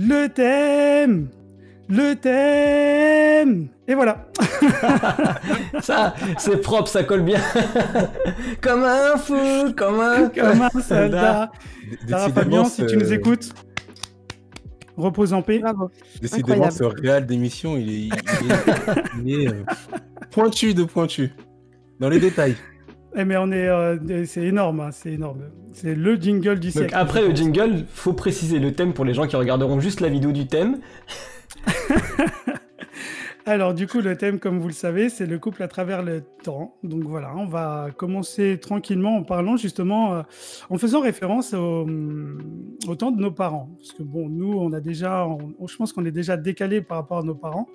Le thème. Le thème. Et voilà. Ça, c'est propre, ça colle bien. Comme un fou, comme un soldat. Sarah Fabian, si tu nous écoutes, repose en paix. Bravo. Décidément, ce réal d'émission, il est pointu de pointu. Dans les détails. Eh mais on est, c'est énorme, hein, c'est énorme. C'est le jingle du siècle. Donc après le jingle, faut préciser le thème pour les gens qui regarderont juste la vidéo du thème. Alors du coup, le thème, comme vous le savez, c'est le couple à travers le temps. Donc voilà, on va commencer tranquillement en parlant justement, en faisant référence au temps de nos parents. Parce que bon, nous, on a déjà, je pense qu'on est déjà décalé par rapport à nos parents.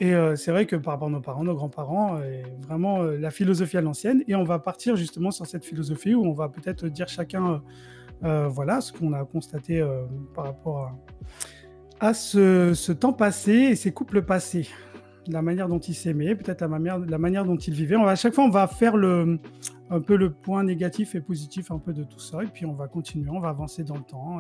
Et c'est vrai que par rapport à nos parents, nos grands-parents, vraiment la philosophie à l'ancienne. Et on va partir justement sur cette philosophie où on va peut-être dire chacun, voilà, ce qu'on a constaté par rapport à ce temps passé et ces couples passés. La manière dont ils s'aimaient, peut-être la manière dont ils vivaient. À chaque fois, on va faire un peu le point négatif et positif un peu de tout ça. Et puis, on va continuer, on va avancer dans le temps.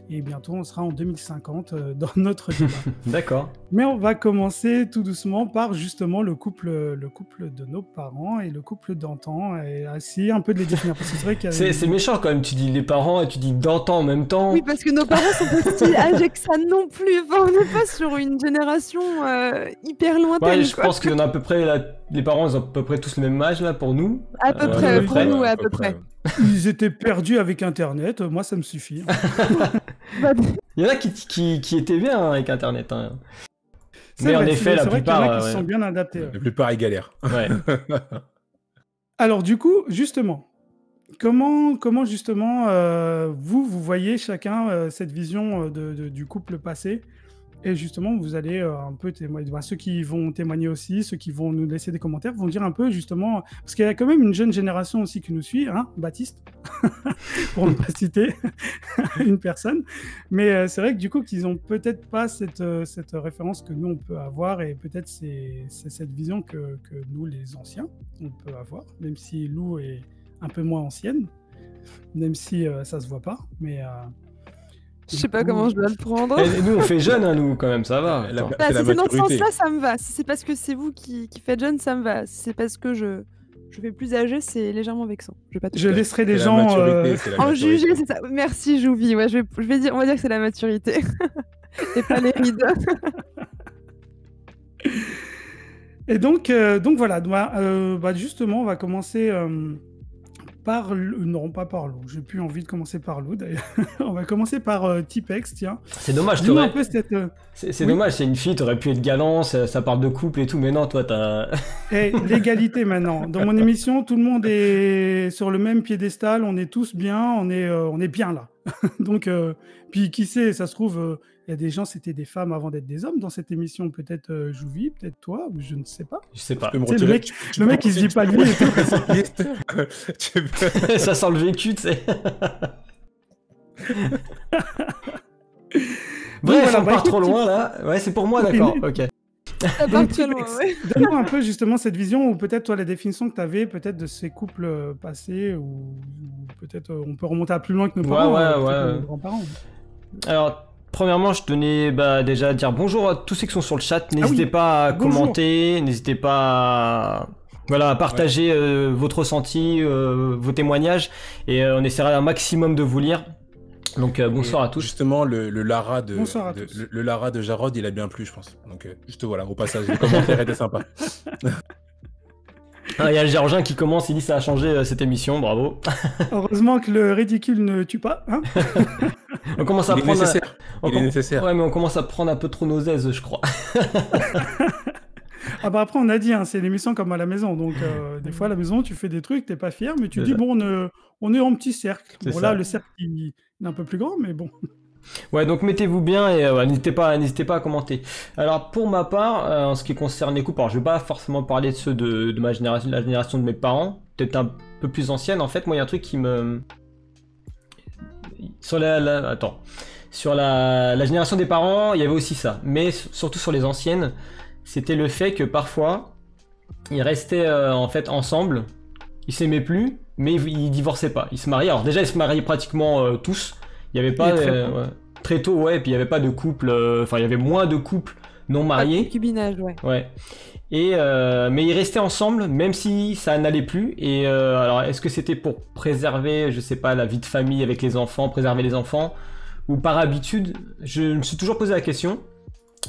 Et bientôt, on sera en 2050 dans notre débat. D'accord. Mais on va commencer tout doucement par justement le couple de nos parents et le couple d'antan. Et essayer un peu de les définir. Parce que c'est vrai qu'il y a... C'est méchant quand même, tu dis les parents et tu dis d'antan en même temps. Oui, parce que nos parents sont pas si âgés que ça non plus. Enfin, on n'est pas sur une génération hyper lointaine. Ouais, je pense qu'il y en a à peu près, les parents ils ont à peu près tous le même âge là pour nous. À peu près, pour nous, à peu près. Ils étaient perdus avec Internet, moi ça me suffit. Il y en a qui étaient bien avec Internet. Hein. Mais vrai, en effet, la plupart... Il y en a qui sont bien adaptés. La plupart, ils galèrent. Ouais. Alors du coup, justement, comment justement vous voyez chacun cette vision du couple passé? Et justement, vous allez un peu témoigner. Ceux qui vont témoigner aussi, ceux qui vont nous laisser des commentaires, vont dire un peu justement... Parce qu'il y a quand même une jeune génération aussi qui nous suit, hein, Baptiste, pour ne pas citer une personne. Mais c'est vrai que du coup, qu'ils n'ont peut-être pas cette référence que nous, on peut avoir. Et peut-être c'est cette vision que nous, les anciens, on peut avoir. Même si Lou est un peu moins ancienne. Même si ça ne se voit pas. Mais... je sais pas comment je dois le prendre. Et nous, on fait jeune, hein, nous, quand même, ça va. Si c'est dans ce sens-là, ça me va. Si c'est parce que c'est vous qui faites jeune, ça me va. Si c'est parce que je fais plus âgé, c'est légèrement vexant. Je laisserai les gens en juger, c'est ça. Merci, Jouvi. Ouais, on va dire que c'est la maturité. Et pas les rides. Et donc voilà. Justement, on va commencer... Non, pas par Lou. J'ai plus envie de commencer par Lou, d'ailleurs. On va commencer par Tipex, tiens. C'est dommage, dis-moi un peu cette... C'est dommage, c'est une fille, t'aurais pu être galant, ça parle de couple et tout, mais non, toi, t'as... L'égalité, maintenant. Dans mon émission, tout le monde est sur le même piédestal, on est tous bien, on est bien là. Donc, puis qui sait, ça se trouve... Il y a des gens, c'était des femmes avant d'être des hommes dans cette émission. Peut-être Jouvi, peut-être toi, je ne sais pas. Je sais pas. Le mec, il se dit pas lui. Ça sent le vécu, tu sais. Bref, on part trop loin là. Ouais, c'est pour moi, d'accord. Ok. Ça part trop loin, ouais. Donne-moi un peu justement cette vision, ou peut-être toi la définition que tu avais peut-être de ces couples passés, ou peut-être on peut remonter à plus loin que nos parents, nos grands-parents. Alors, premièrement, je tenais déjà à dire bonjour à tous ceux qui sont sur le chat. N'hésitez pas à commenter, n'hésitez pas à partager votre ressenti, vos témoignages, et on essaiera un maximum de vous lire. Donc bonsoir à tous. Justement, le Lara de Jarod, il a bien plu, je pense. Donc juste voilà, au passage, les commentaires étaient sympas. Il y a le Géorgien qui commence, il dit ça a changé cette émission, bravo. Heureusement que le ridicule ne tue pas, hein. On commence à prendre... Il est nécessaire. Ouais, mais on commence à prendre un peu trop nos aises, je crois. Ah bah après, on a dit, hein, c'est l'émission comme à la maison. Donc, des fois, à la maison, tu fais des trucs, t'es pas fier, mais tu dis, bon, on est en petit cercle. Bon, là, le cercle, il est un peu plus grand, mais bon. Ouais, donc mettez-vous bien et n'hésitez pas à commenter. Alors, pour ma part, en ce qui concerne les couples, alors je vais pas forcément parler de ceux de ma génération, de la génération de mes parents, peut-être un peu plus ancienne. En fait, moi, il y a un truc qui me... Sur la génération des parents, il y avait aussi ça. Mais surtout sur les anciennes, c'était le fait que parfois, ils restaient en fait ensemble, ils s'aimaient plus, mais ils divorçaient pas. Ils se mariaient. Alors déjà, ils se mariaient pratiquement tous. Il y avait pas... très tôt, ouais, et puis il n'y avait pas de couple, enfin il y avait moins de couples non mariés. Concubinage, ouais. Ouais. Et mais ils restaient ensemble, même si ça n'allait plus. Et alors, est-ce que c'était pour préserver, je sais pas, la vie de famille avec les enfants, préserver les enfants, ou par habitude? Je me suis toujours posé la question.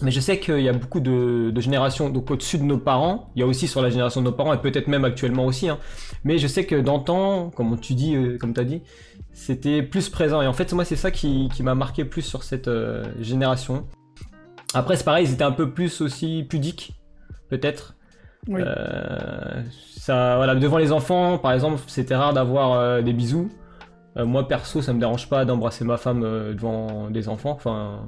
Mais je sais qu'il y a beaucoup de générations, donc au-dessus de nos parents, il y a aussi sur la génération de nos parents, et peut-être même actuellement aussi, hein. Mais je sais que d'antan, comme tu dis, comme tu as dit, c'était plus présent. Et en fait, moi, c'est ça qui m'a marqué plus sur cette génération. Après, c'est pareil, ils étaient un peu plus aussi pudiques, peut-être. Oui. Ça, voilà, devant les enfants, par exemple, c'était rare d'avoir des bisous. Moi, perso, ça me dérange pas d'embrasser ma femme devant des enfants, enfin...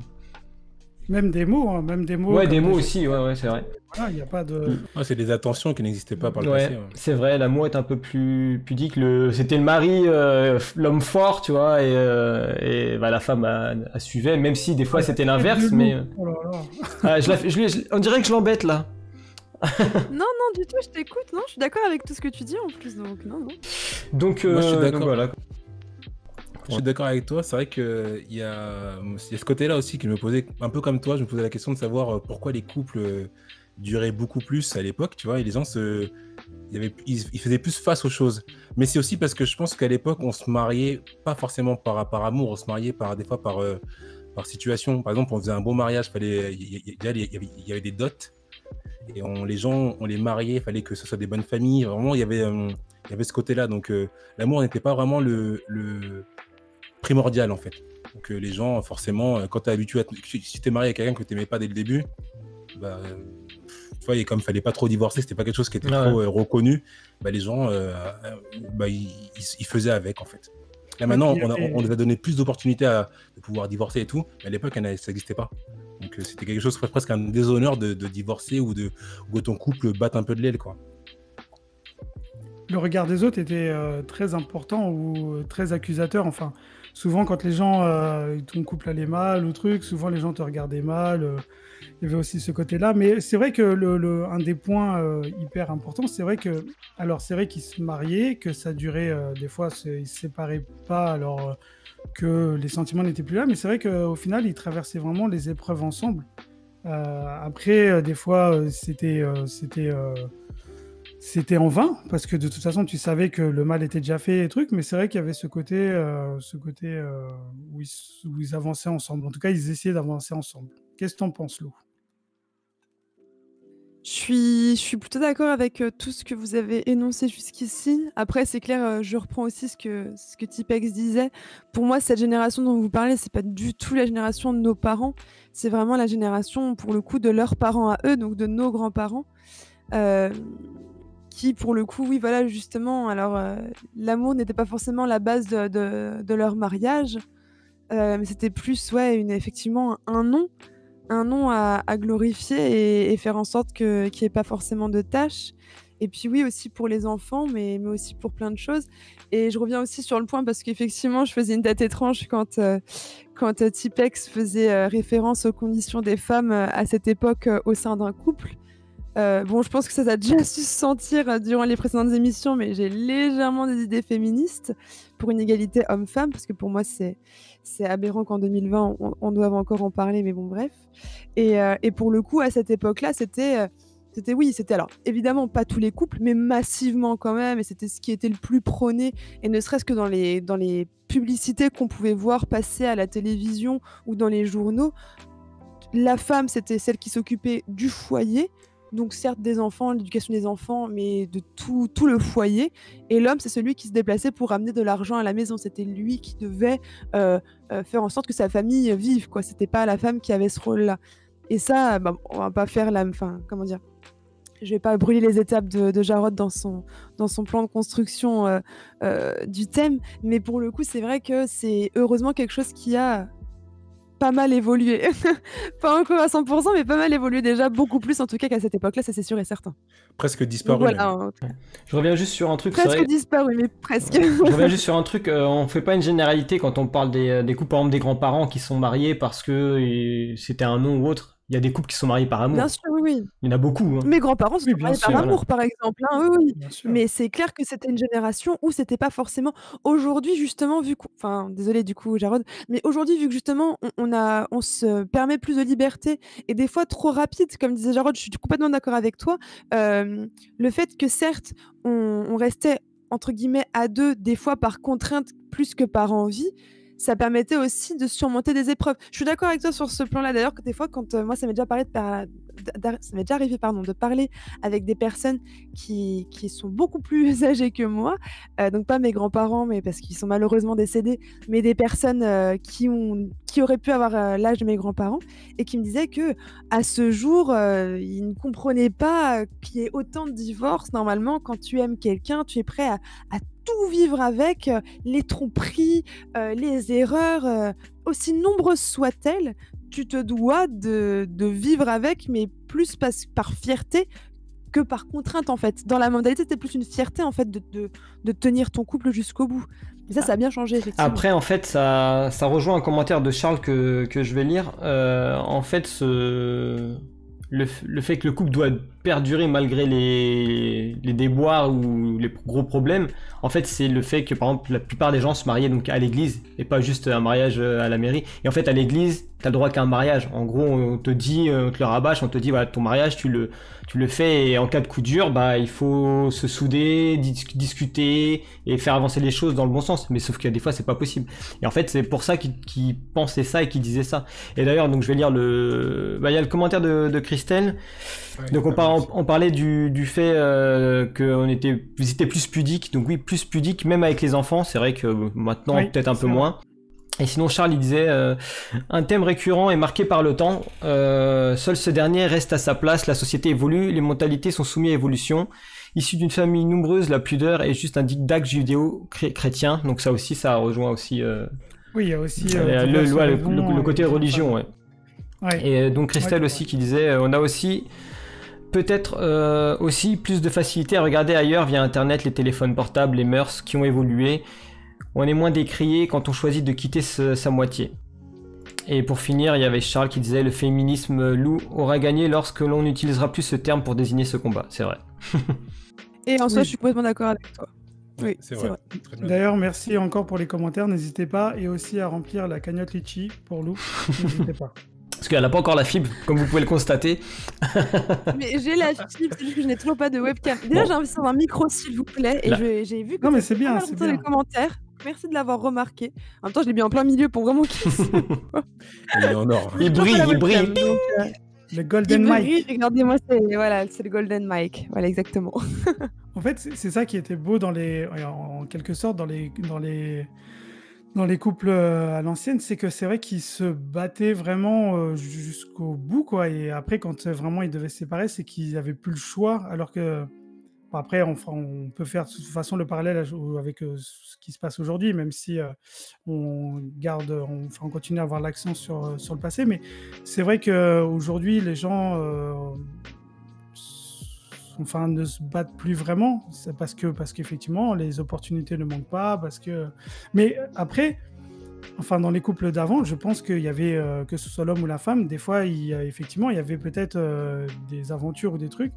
Même des mots, hein, même des mots. Ouais, des mots aussi, ouais, c'est vrai. Ah, il n'y a pas de... Ouais, c'est des attentions qui n'existaient pas par le Ouais, passé. Ouais. c'est vrai, l'amour est un peu plus pudique. C'était le mari, l'homme fort, tu vois, et bah, la femme a suivait, même si des fois c'était l'inverse, mais... Oh là là. Ah, on dirait que je l'embête, là. Non, du tout, je t'écoute. Non, je suis d'accord avec tout ce que tu dis en plus, donc non. Donc, Moi, je suis d'accord. donc voilà. Je suis d'accord avec toi, c'est vrai qu'il y a ce côté-là aussi qui me posait, un peu comme toi, je me posais la question de savoir pourquoi les couples duraient beaucoup plus à l'époque, tu vois, et les gens ils faisaient plus face aux choses. Mais c'est aussi parce que je pense qu'à l'époque, on se mariait pas forcément par amour, on se mariait des fois par situation. Par exemple, on faisait un beau mariage, il y avait des dots, et les gens, on les mariait, il fallait que ce soit des bonnes familles. Vraiment, il y avait ce côté-là. Donc, l'amour n'était pas vraiment le primordial, en fait. Donc, les gens, forcément, quand tu es habitué si tu es marié avec quelqu'un que tu n'aimais pas dès le début, bah, tu vois, et comme il fallait pas trop divorcer, c'était pas quelque chose qui était trop reconnu, bah, les gens, ils faisaient avec, en fait. Là, maintenant, on les a donné plus d'opportunités de pouvoir divorcer et tout, mais à l'époque, ça n'existait pas. Donc, c'était quelque chose, presque un déshonneur de divorcer ou que ton couple batte un peu de l'aile, quoi. Le regard des autres était très important ou très accusateur. Enfin, souvent, quand les gens, ton couple allait mal ou truc, souvent les gens te regardaient mal. Il y avait aussi ce côté-là. Mais c'est vrai que un des points hyper importants, c'est vrai qu'ils se mariaient, que ça durait, des fois, ils se séparaient pas alors que les sentiments n'étaient plus là. Mais c'est vrai qu'au final, ils traversaient vraiment les épreuves ensemble. Après, des fois, c'était en vain, parce que de toute façon, tu savais que le mal était déjà fait et trucs, mais c'est vrai qu'il y avait ce côté où ils avançaient ensemble. En tout cas, ils essayaient d'avancer ensemble. Qu'est-ce que t'en penses, Lou? Je suis plutôt d'accord avec tout ce que vous avez énoncé jusqu'ici. Après, c'est clair, je reprends aussi ce que Tipex disait. Pour moi, cette génération dont vous parlez, c'est pas du tout la génération de nos parents. C'est vraiment la génération, pour le coup, de leurs parents à eux, donc de nos grands-parents. Qui, pour le coup, oui, voilà, justement, alors l'amour n'était pas forcément la base de leur mariage, mais c'était plus, ouais, effectivement, un nom à glorifier et faire en sorte qu'il n'y ait pas forcément de tâches. Et puis oui, aussi pour les enfants, mais aussi pour plein de choses. Et je reviens aussi sur le point parce qu'effectivement, je faisais une tête étrange quand Tipex faisait référence aux conditions des femmes à cette époque au sein d'un couple. Bon, je pense que ça t'a déjà su se sentir durant les précédentes émissions, mais j'ai légèrement des idées féministes pour une égalité homme-femme, parce que pour moi, c'est aberrant qu'en 2020, on doive encore en parler, mais bon, bref. Et pour le coup, à cette époque-là, c'était alors évidemment pas tous les couples, mais massivement quand même, et c'était ce qui était le plus prôné, et ne serait-ce que dans les publicités qu'on pouvait voir passer à la télévision ou dans les journaux, la femme, c'était celle qui s'occupait du foyer, donc certes des enfants, l'éducation des enfants, mais de tout le foyer. Et l'homme, c'est celui qui se déplaçait pour ramener de l'argent à la maison. C'était lui qui devait faire en sorte que sa famille vive, quoi. C'était pas la femme qui avait ce rôle-là. Et ça, on va pas faire comment dire, je vais pas brûler les étapes de Jarod dans son plan de construction du thème, mais pour le coup, c'est vrai que c'est heureusement quelque chose qui a pas mal évolué. Pas encore à 100%, mais pas mal évolué déjà, beaucoup plus en tout cas qu'à cette époque-là, ça c'est sûr et certain. Presque disparu. Donc, voilà, Je reviens juste sur un truc. Presque disparu, mais presque. Je reviens juste sur un truc, on fait pas une généralité quand on parle des couples, par exemple des grands-parents qui sont mariés parce que c'était un nom ou autre. Il y a des couples qui sont mariés par amour. Bien sûr, oui. Il y en a beaucoup. Hein. Mes grands-parents se Oui, sont bien mariés sûr, par voilà. amour, par exemple, hein, oui, oui. bien sûr. Mais c'est clair que c'était une génération où c'était pas forcément aujourd'hui justement vu enfin désolée du coup Jarod, mais aujourd'hui vu que justement on se permet plus de liberté et des fois trop rapide, comme disait Jarod, je suis complètement d'accord avec toi. Le fait que certes on restait entre guillemets «à 2» des fois par contrainte plus que par envie, ça permettait aussi de surmonter des épreuves. Je suis d'accord avec toi sur ce plan-là d'ailleurs que des fois quand, moi ça m'est déjà parlé ça m'est déjà arrivé pardon, de parler avec des personnes qui sont beaucoup plus âgées que moi, donc pas mes grands-parents, mais parce qu'ils sont malheureusement décédés, mais des personnes, qui auraient pu avoir, l'âge de mes grands-parents et qui me disaient qu'à ce jour, ils ne comprenaient pas, qu'il y ait autant de divorces. Normalement, quand tu aimes quelqu'un, tu es prêt à tout vivre avec, les tromperies, les erreurs, aussi nombreuses soient-elles, tu te dois de vivre avec, mais plus par fierté que par contrainte, en fait. Dans la modalité, c'était plus une fierté, en fait, de tenir ton couple jusqu'au bout. Mais ça a bien changé, effectivement. Après, en fait, ça rejoint un commentaire de Charles que je vais lire. En fait, le fait que le couple doit perdurer malgré les déboires ou les gros problèmes, en fait, c'est le fait que, par exemple, la plupart des gens se mariaient donc à l'église et pas juste un mariage à la mairie. Et en fait, à l'église, t'as le droit qu'à un mariage. En gros, on te dit, on te le rabâche, on te dit, voilà, ton mariage, tu le fais et en cas de coup dur, bah, il faut se souder, discuter et faire avancer les choses dans le bon sens. Mais sauf que des fois, c'est pas possible. Et en fait, c'est pour ça qu'ils pensaient ça et qu'ils disaient ça. Et d'ailleurs, donc, je vais lire il y a le commentaire de Christelle. Ouais, Donc, on parlait du fait qu'on était, ils étaient plus pudiques. Donc oui, plus pudiques, même avec les enfants. C'est vrai que maintenant, Oui, peut-être un c'est peu vrai. moins. Et sinon, Charles, il disait un thème récurrent est marqué par le temps. Seul ce dernier reste à sa place. La société évolue, les mentalités sont soumises à évolution. Issu d'une famille nombreuse, la pudeur est juste un dictat judéo-chrétien. Donc ça aussi, ça rejoint aussi Oui, il y a aussi le côté religion. Ouais. Ouais. Et donc Christelle Ouais, aussi qui disait, on a aussi peut-être aussi plus de facilité à regarder ailleurs via Internet, les téléphones portables, les mœurs qui ont évolué. On est moins décrié quand on choisit de quitter sa moitié. Et pour finir, il y avait Charles qui disait le féminisme loup aura gagné lorsque l'on n'utilisera plus ce terme pour désigner ce combat. C'est vrai. Et en soi, Oui. je suis complètement d'accord avec toi. Oui, C'est vrai. Très bien. D'ailleurs, merci encore pour les commentaires. N'hésitez pas. Et aussi à remplir la cagnotte Litchi pour Lou. N'hésitez pas. Parce qu'elle n'a pas encore la fibre, comme vous pouvez le constater. Mais j'ai la fibre, c'est juste que je n'ai toujours pas de webcam. Déjà, Bon. j'ai investi dans un micro, s'il vous plaît, et Là. j'ai vu que Non, mais ça c'est fait bien, pas mal c'est remonter bien. les commentaires. Merci de l'avoir remarqué. En même temps, je l'ai mis en plein milieu pour vraiment qu'il se... Il est en or. Il brille, il brille. Le Golden Il Mike. brille, regardez-moi, c'est le Golden Mike. Voilà, exactement. En fait, c'est ça qui était beau en quelque sorte dans les couples à l'ancienne, c'est que c'est vrai qu'ils se battaient vraiment jusqu'au bout, quoi. Et après, quand vraiment ils devaient se séparer, c'est qu'ils n'avaient plus le choix. Alors que, bon, après, on peut faire de toute façon le parallèle avec ce qui se passe aujourd'hui, même si on continue à avoir l'accent sur le passé. Mais c'est vrai qu'aujourd'hui, les gens ne se battent plus vraiment. C'est parce qu'effectivement, les opportunités ne manquent pas. Mais après, dans les couples d'avant, je pense qu'il y avait, que ce soit l'homme ou la femme, des fois, effectivement, il y avait peut-être des aventures ou des trucs.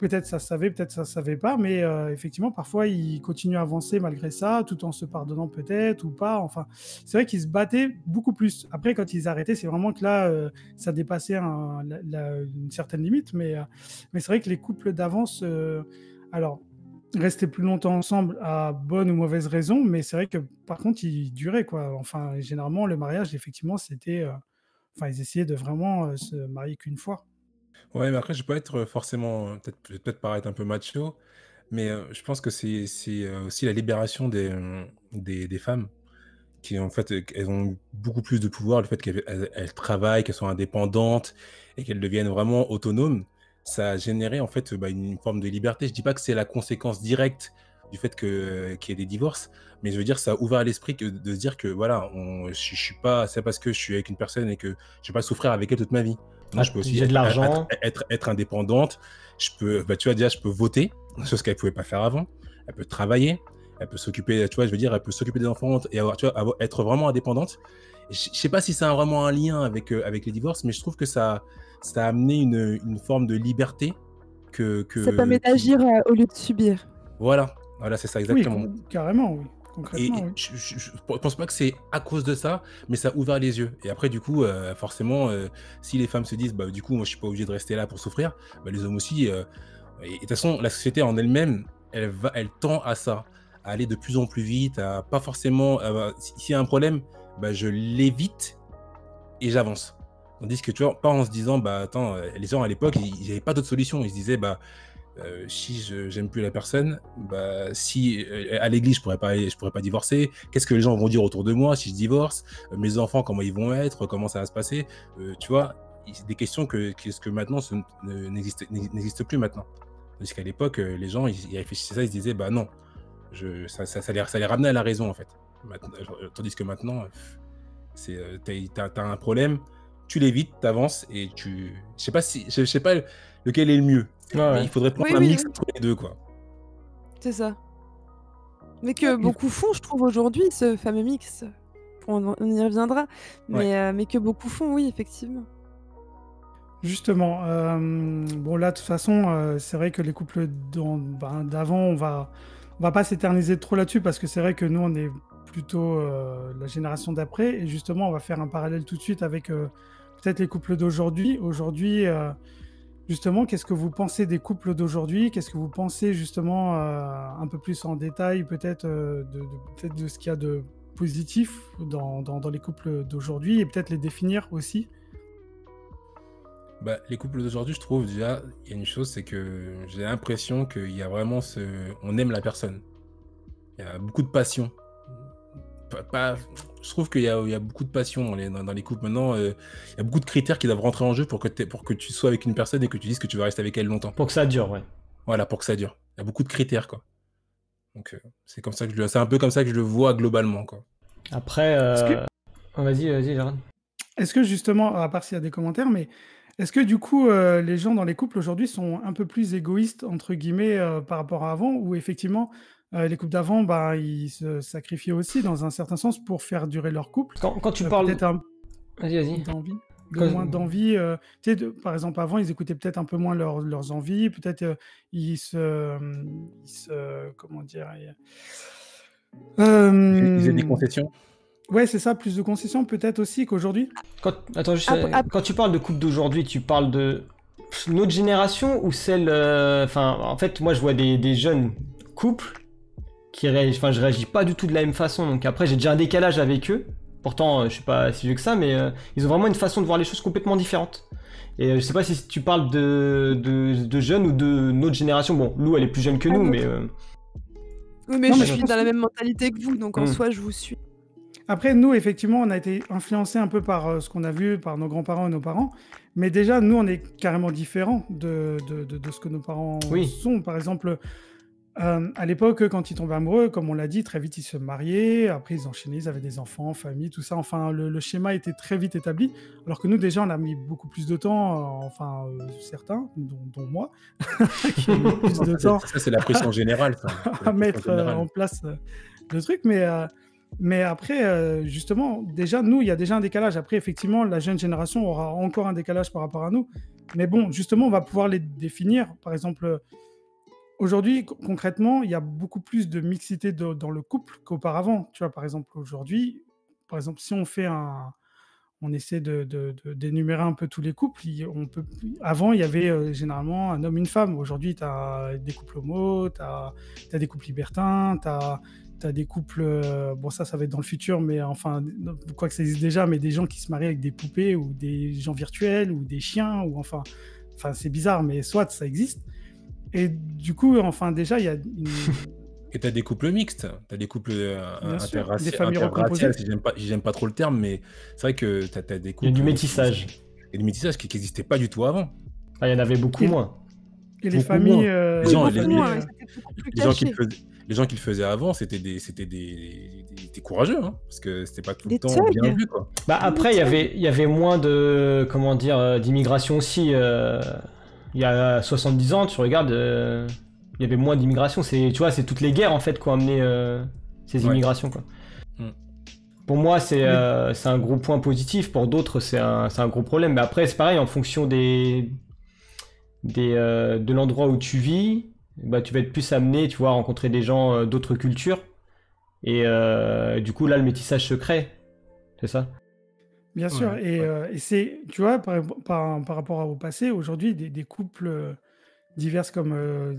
Peut-être ça se savait, peut-être ça se savait pas, mais effectivement, parfois, ils continuent à avancer malgré ça, tout en se pardonnant peut-être ou pas. Enfin, c'est vrai qu'ils se battaient beaucoup plus. Après, quand ils arrêtaient, c'est vraiment que là, ça dépassait une certaine limite. Mais c'est vrai que les couples d'avant, alors, rester plus longtemps ensemble à bonne ou mauvaise raison, mais c'est vrai que par contre, ils duraient, quoi. Enfin, généralement, le mariage, effectivement, c'était. Ils essayaient de vraiment se marier qu'une fois. Ouais, mais après, je peux être forcément, peut-être paraître un peu macho, mais je pense que c'est aussi la libération des femmes qui, en fait, elles ont beaucoup plus de pouvoir, le fait qu'elles travaillent, qu'elles soient indépendantes et qu'elles deviennent vraiment autonomes. Ça a généré, en fait, une forme de liberté. Je dis pas que c'est la conséquence directe du fait qu'il y ait des divorces, mais je veux dire, ça a ouvert l'esprit de se dire que, voilà, je suis pas, c'est parce que je suis avec une personne et que je vais pas souffrir avec elle toute ma vie. Moi, je peux aussi J'ai de l'argent. être indépendante. Je peux, tu vois, déjà, je peux voter, chose qu'elle pouvait pas faire avant. Elle peut travailler, elle peut s'occuper, tu vois, je veux dire, elle peut s'occuper des enfants et être vraiment indépendante. Je sais pas si ça a vraiment un lien avec les divorces, mais je trouve que ça ça a amené une forme de liberté Ça permet d'agir au lieu de subir. Voilà, c'est ça, exactement. Oui, carrément, oui. Et Concrètement, oui. je pense pas que c'est à cause de ça, mais ça a ouvert les yeux. Et après, du coup, forcément, si les femmes se disent, bah, du coup, moi, je suis pas obligé de rester là pour souffrir, bah, les hommes aussi. Et de toute façon, la société en elle-même, elle tend à ça, à aller de plus en plus vite, à pas forcément. S'il y a un problème, bah, je l'évite et j'avance. Tandis que, tu vois, pas en se disant, bah, attends, les gens à l'époque, ils n'avaient pas d'autre solution. Ils se disaient, bah, si j'aime plus la personne, bah, si à l'église je pourrais pas divorcer, qu'est-ce que les gens vont dire autour de moi si je divorce, mes enfants comment ils vont être, comment ça va se passer, tu vois, c'est des questions que maintenant n'existent plus maintenant. Parce qu'à l'époque, les gens ils réfléchissaient à ça, ils se disaient bah non, ça les ramenait à la raison en fait. Tandis que maintenant, t'as un problème, tu l'évites, t'avances et je sais pas lequel est le mieux. Mais il faudrait prendre un mix entre les deux, quoi. C'est ça. Mais que beaucoup font, je trouve, aujourd'hui, ce fameux mix. On y reviendra. Mais que beaucoup font, oui, effectivement. Justement, bon là, de toute façon, c'est vrai que les couples d'avant, on va pas s'éterniser trop là-dessus parce que c'est vrai que nous, on est plutôt la génération d'après. Et justement, on va faire un parallèle tout de suite avec peut-être les couples d'aujourd'hui. Aujourd'hui, justement, qu'est-ce que vous pensez des couples d'aujourd'hui? Qu'est-ce que vous pensez justement un peu plus en détail peut-être de ce qu'il y a de positif dans les couples d'aujourd'hui et peut-être les définir aussi? Bah, les couples d'aujourd'hui, je trouve déjà, il y a une chose, c'est que j'ai l'impression qu'il y a vraiment on aime la personne. Il y a beaucoup de passion. Je trouve qu'il y a beaucoup de passion dans les couples. Maintenant, il y a beaucoup de critères qui doivent rentrer en jeu pour que tu sois avec une personne et que tu dises que tu vas rester avec elle longtemps. Pour que ça dure, ouais. Voilà, pour que ça dure. Il y a beaucoup de critères, quoi. Donc, c'est comme ça que c'est un peu comme ça que je le vois globalement, quoi. Après, vas-y, Jared. Est-ce que justement, à part s'il y a des commentaires, mais est-ce que du coup, les gens dans les couples aujourd'hui sont un peu plus égoïstes, entre guillemets, par rapport à avant, ou effectivement, les couples d'avant, bah, ils se sacrifiaient aussi dans un certain sens pour faire durer leur couple. Quand tu parles... Peut-être Vas-y. d'envie, moins d'envie. Tu sais, par exemple, avant, ils écoutaient peut-être un peu moins leurs envies. Peut-être comment dire Ils faisaient des concessions. Ouais, c'est ça, plus de concessions peut-être aussi qu'aujourd'hui. Quand tu parles de couple d'aujourd'hui, tu parles de notre génération ou celle... en fait, moi, je vois des jeunes couples qui réagissent... Enfin, je réagis pas du tout de la même façon. Donc après, j'ai déjà un décalage avec eux. Pourtant, je suis pas si vieux que ça, mais ils ont vraiment une façon de voir les choses complètement différentes. Et je sais pas si tu parles de jeunes ou de notre génération. Bon, Lou, elle est plus jeune que nous, mais... Oui, mais je suis dans la même mentalité que vous, donc en soi, je vous suis. Après, nous, effectivement, on a été influencés un peu par ce qu'on a vu, par nos grands-parents et nos parents. Mais déjà, nous, on est carrément différents de ce que nos parents sont. Par exemple, à l'époque, quand ils tombaient amoureux, comme on l'a dit, très vite, ils se mariaient. Après, ils enchaînaient, ils avaient des enfants, famille, tout ça. Enfin, le schéma était très vite établi. Alors que nous, déjà, on a mis beaucoup plus de temps, certains, dont moi, qui ont mis plus de temps. Ça, c'est la pression générale. À mettre en place le truc. Mais après, justement, déjà, nous, il y a déjà un décalage. Après, effectivement, la jeune génération aura encore un décalage par rapport à nous. Mais bon, justement, on va pouvoir les définir. Par exemple, aujourd'hui, concrètement, il y a beaucoup plus de mixité dans le couple qu'auparavant. Tu vois, par exemple, aujourd'hui, si on essaie d'énumérer un peu tous les couples, avant, il y avait généralement un homme, une femme. Aujourd'hui, tu as des couples homo, tu as des couples libertins, tu as des couples, bon ça va être dans le futur, mais enfin, quoi que ça existe déjà, mais des gens qui se marient avec des poupées ou des gens virtuels ou des chiens, ou enfin c'est bizarre, mais soit ça existe. Et du coup, enfin déjà, il y a Et t'as des couples mixtes, t'as des couples interraciales, j'aime pas trop le terme, mais c'est vrai que t'as des couples... Il y a du métissage. Il y a du métissage qui n'existait pas du tout avant. Ah, il y en avait beaucoup moins. Et les familles... Les gens qui le faisaient avant, c'était des courageux, hein, parce que c'était pas tout le temps bien vu, quoi. Bah après, il y avait moins de, comment dire, d'immigration aussi. Il y a 70 ans, tu regardes, il y avait moins d'immigration. Tu vois, c'est toutes les guerres en fait qui ont amené ces immigrations, quoi. Pour moi, Mais c'est un gros point positif. Pour d'autres, c'est un gros problème. Mais après, c'est pareil, en fonction de l'endroit où tu vis, bah, tu vas être plus amené, tu vois, à rencontrer des gens d'autres cultures. Et du coup, là, le métissage se crée. C'est ça? bien sûr, Ouais, ouais. et c'est, tu vois, par rapport au passé, aujourd'hui, des couples diverses comme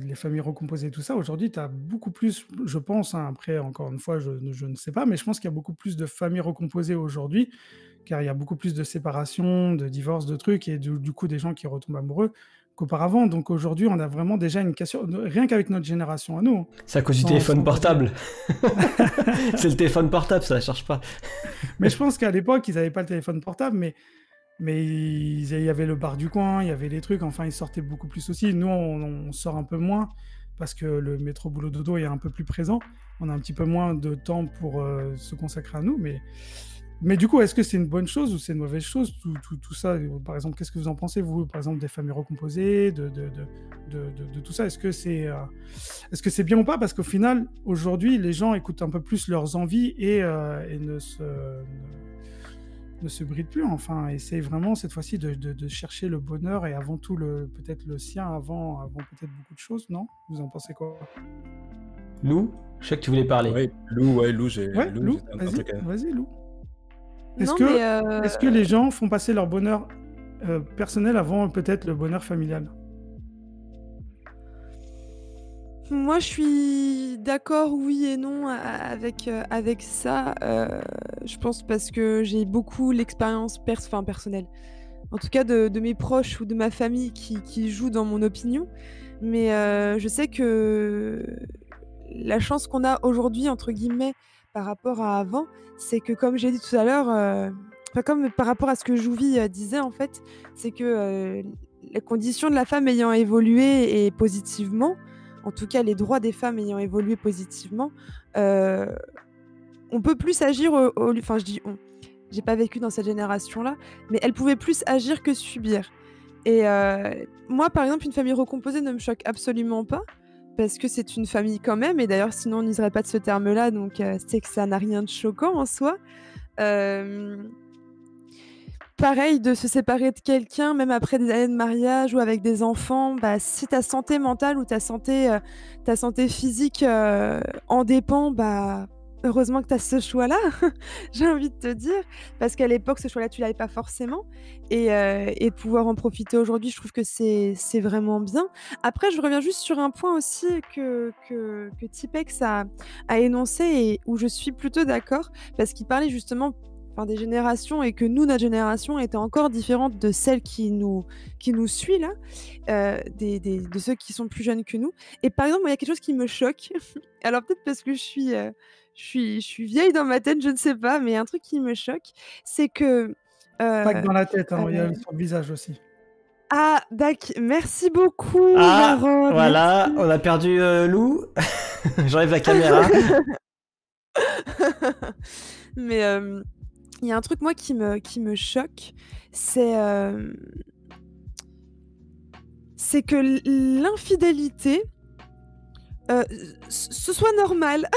les familles recomposées, tout ça, aujourd'hui, tu as beaucoup plus, je pense, hein, après, encore une fois, je ne sais pas, mais je pense qu'il y a beaucoup plus de familles recomposées aujourd'hui, car il y a beaucoup plus de séparations, de divorces, de trucs, et du coup, des gens qui retombent amoureux qu'auparavant. Donc aujourd'hui, on a vraiment déjà une cassure, rien qu'avec notre génération à nous, hein, C'est à cause du sans, téléphone sans revenir. portable. C'est le téléphone portable, ça ne charge pas. Mais je pense qu'à l'époque, ils n'avaient pas le téléphone portable, mais il y avait le bar du coin, il y avait les trucs, enfin, ils sortaient beaucoup plus aussi. Nous, on sort un peu moins parce que le métro boulot dodo est un peu plus présent. On a un petit peu moins de temps pour se consacrer à nous. Mais du coup, est-ce que c'est une bonne chose ou c'est une mauvaise chose, tout ça? Par exemple, qu'est-ce que vous en pensez, vous, par exemple, des familles recomposées, de tout ça? Est-ce que c'est bien ou pas? Parce qu'au final, aujourd'hui, les gens écoutent un peu plus leurs envies et ne se bride plus, enfin, essaye vraiment cette fois-ci de chercher le bonheur et avant tout peut-être le sien avant peut-être beaucoup de choses, non? Vous en pensez quoi? Lou, je sais que tu voulais parler. Ouais, Lou, Ouais, Lou, j'ai un vas-y, truc à... vas-y, Lou. Est-ce Non, mais que, est-ce que les gens font passer leur bonheur personnel avant peut-être le bonheur familial? moi, je suis d'accord, oui et non, avec ça. Je pense parce que j'ai beaucoup l'expérience personnelle. En tout cas, de mes proches ou de ma famille qui jouent dans mon opinion. Mais je sais que la chance qu'on a aujourd'hui, entre guillemets, par rapport à avant, c'est que comme j'ai dit tout à l'heure, enfin comme par rapport à ce que Jouvi disait en fait, c'est que les conditions de la femme ayant évolué et positivement, en tout cas les droits des femmes ayant évolué positivement, euh, on peut plus agir enfin je dis on, j'ai pas vécu dans cette génération-là, mais elles pouvaient plus agir que subir. Et moi, par exemple, une famille recomposée ne me choque absolument pas, parce que c'est une famille quand même, et d'ailleurs, sinon, on n'userait pas de ce terme-là, donc c'est que ça n'a rien de choquant en soi. Hem, Pareil, de se séparer de quelqu'un, même après des années de mariage ou avec des enfants, bah, si ta santé mentale ou ta santé physique, en dépend, bah, heureusement que tu as ce choix-là, j'ai envie de te dire. Parce qu'à l'époque, ce choix-là, tu l'avais pas forcément et de pouvoir en profiter aujourd'hui, je trouve que c'est vraiment bien. Après, je reviens juste sur un point aussi que Tipex a énoncé et où je suis plutôt d'accord, parce qu'il parlait justement, enfin, des générations et que nous, notre génération était encore différente de celle qui nous suit là, de ceux qui sont plus jeunes que nous. Et par exemple, moi, il y a quelque chose qui me choque. Alors peut-être parce que je suis vieille dans ma tête, je ne sais pas, mais un truc qui me choque, c'est que, Pas que heu dans la tête, hein, il y a heu sur le visage aussi. ah merci beaucoup Ah, Jarod, voilà, merci. on a perdu Lou. J'enlève la caméra. Mais, il y a un truc moi qui me choque, c'est, c'est que l'infidélité, ce soit normal.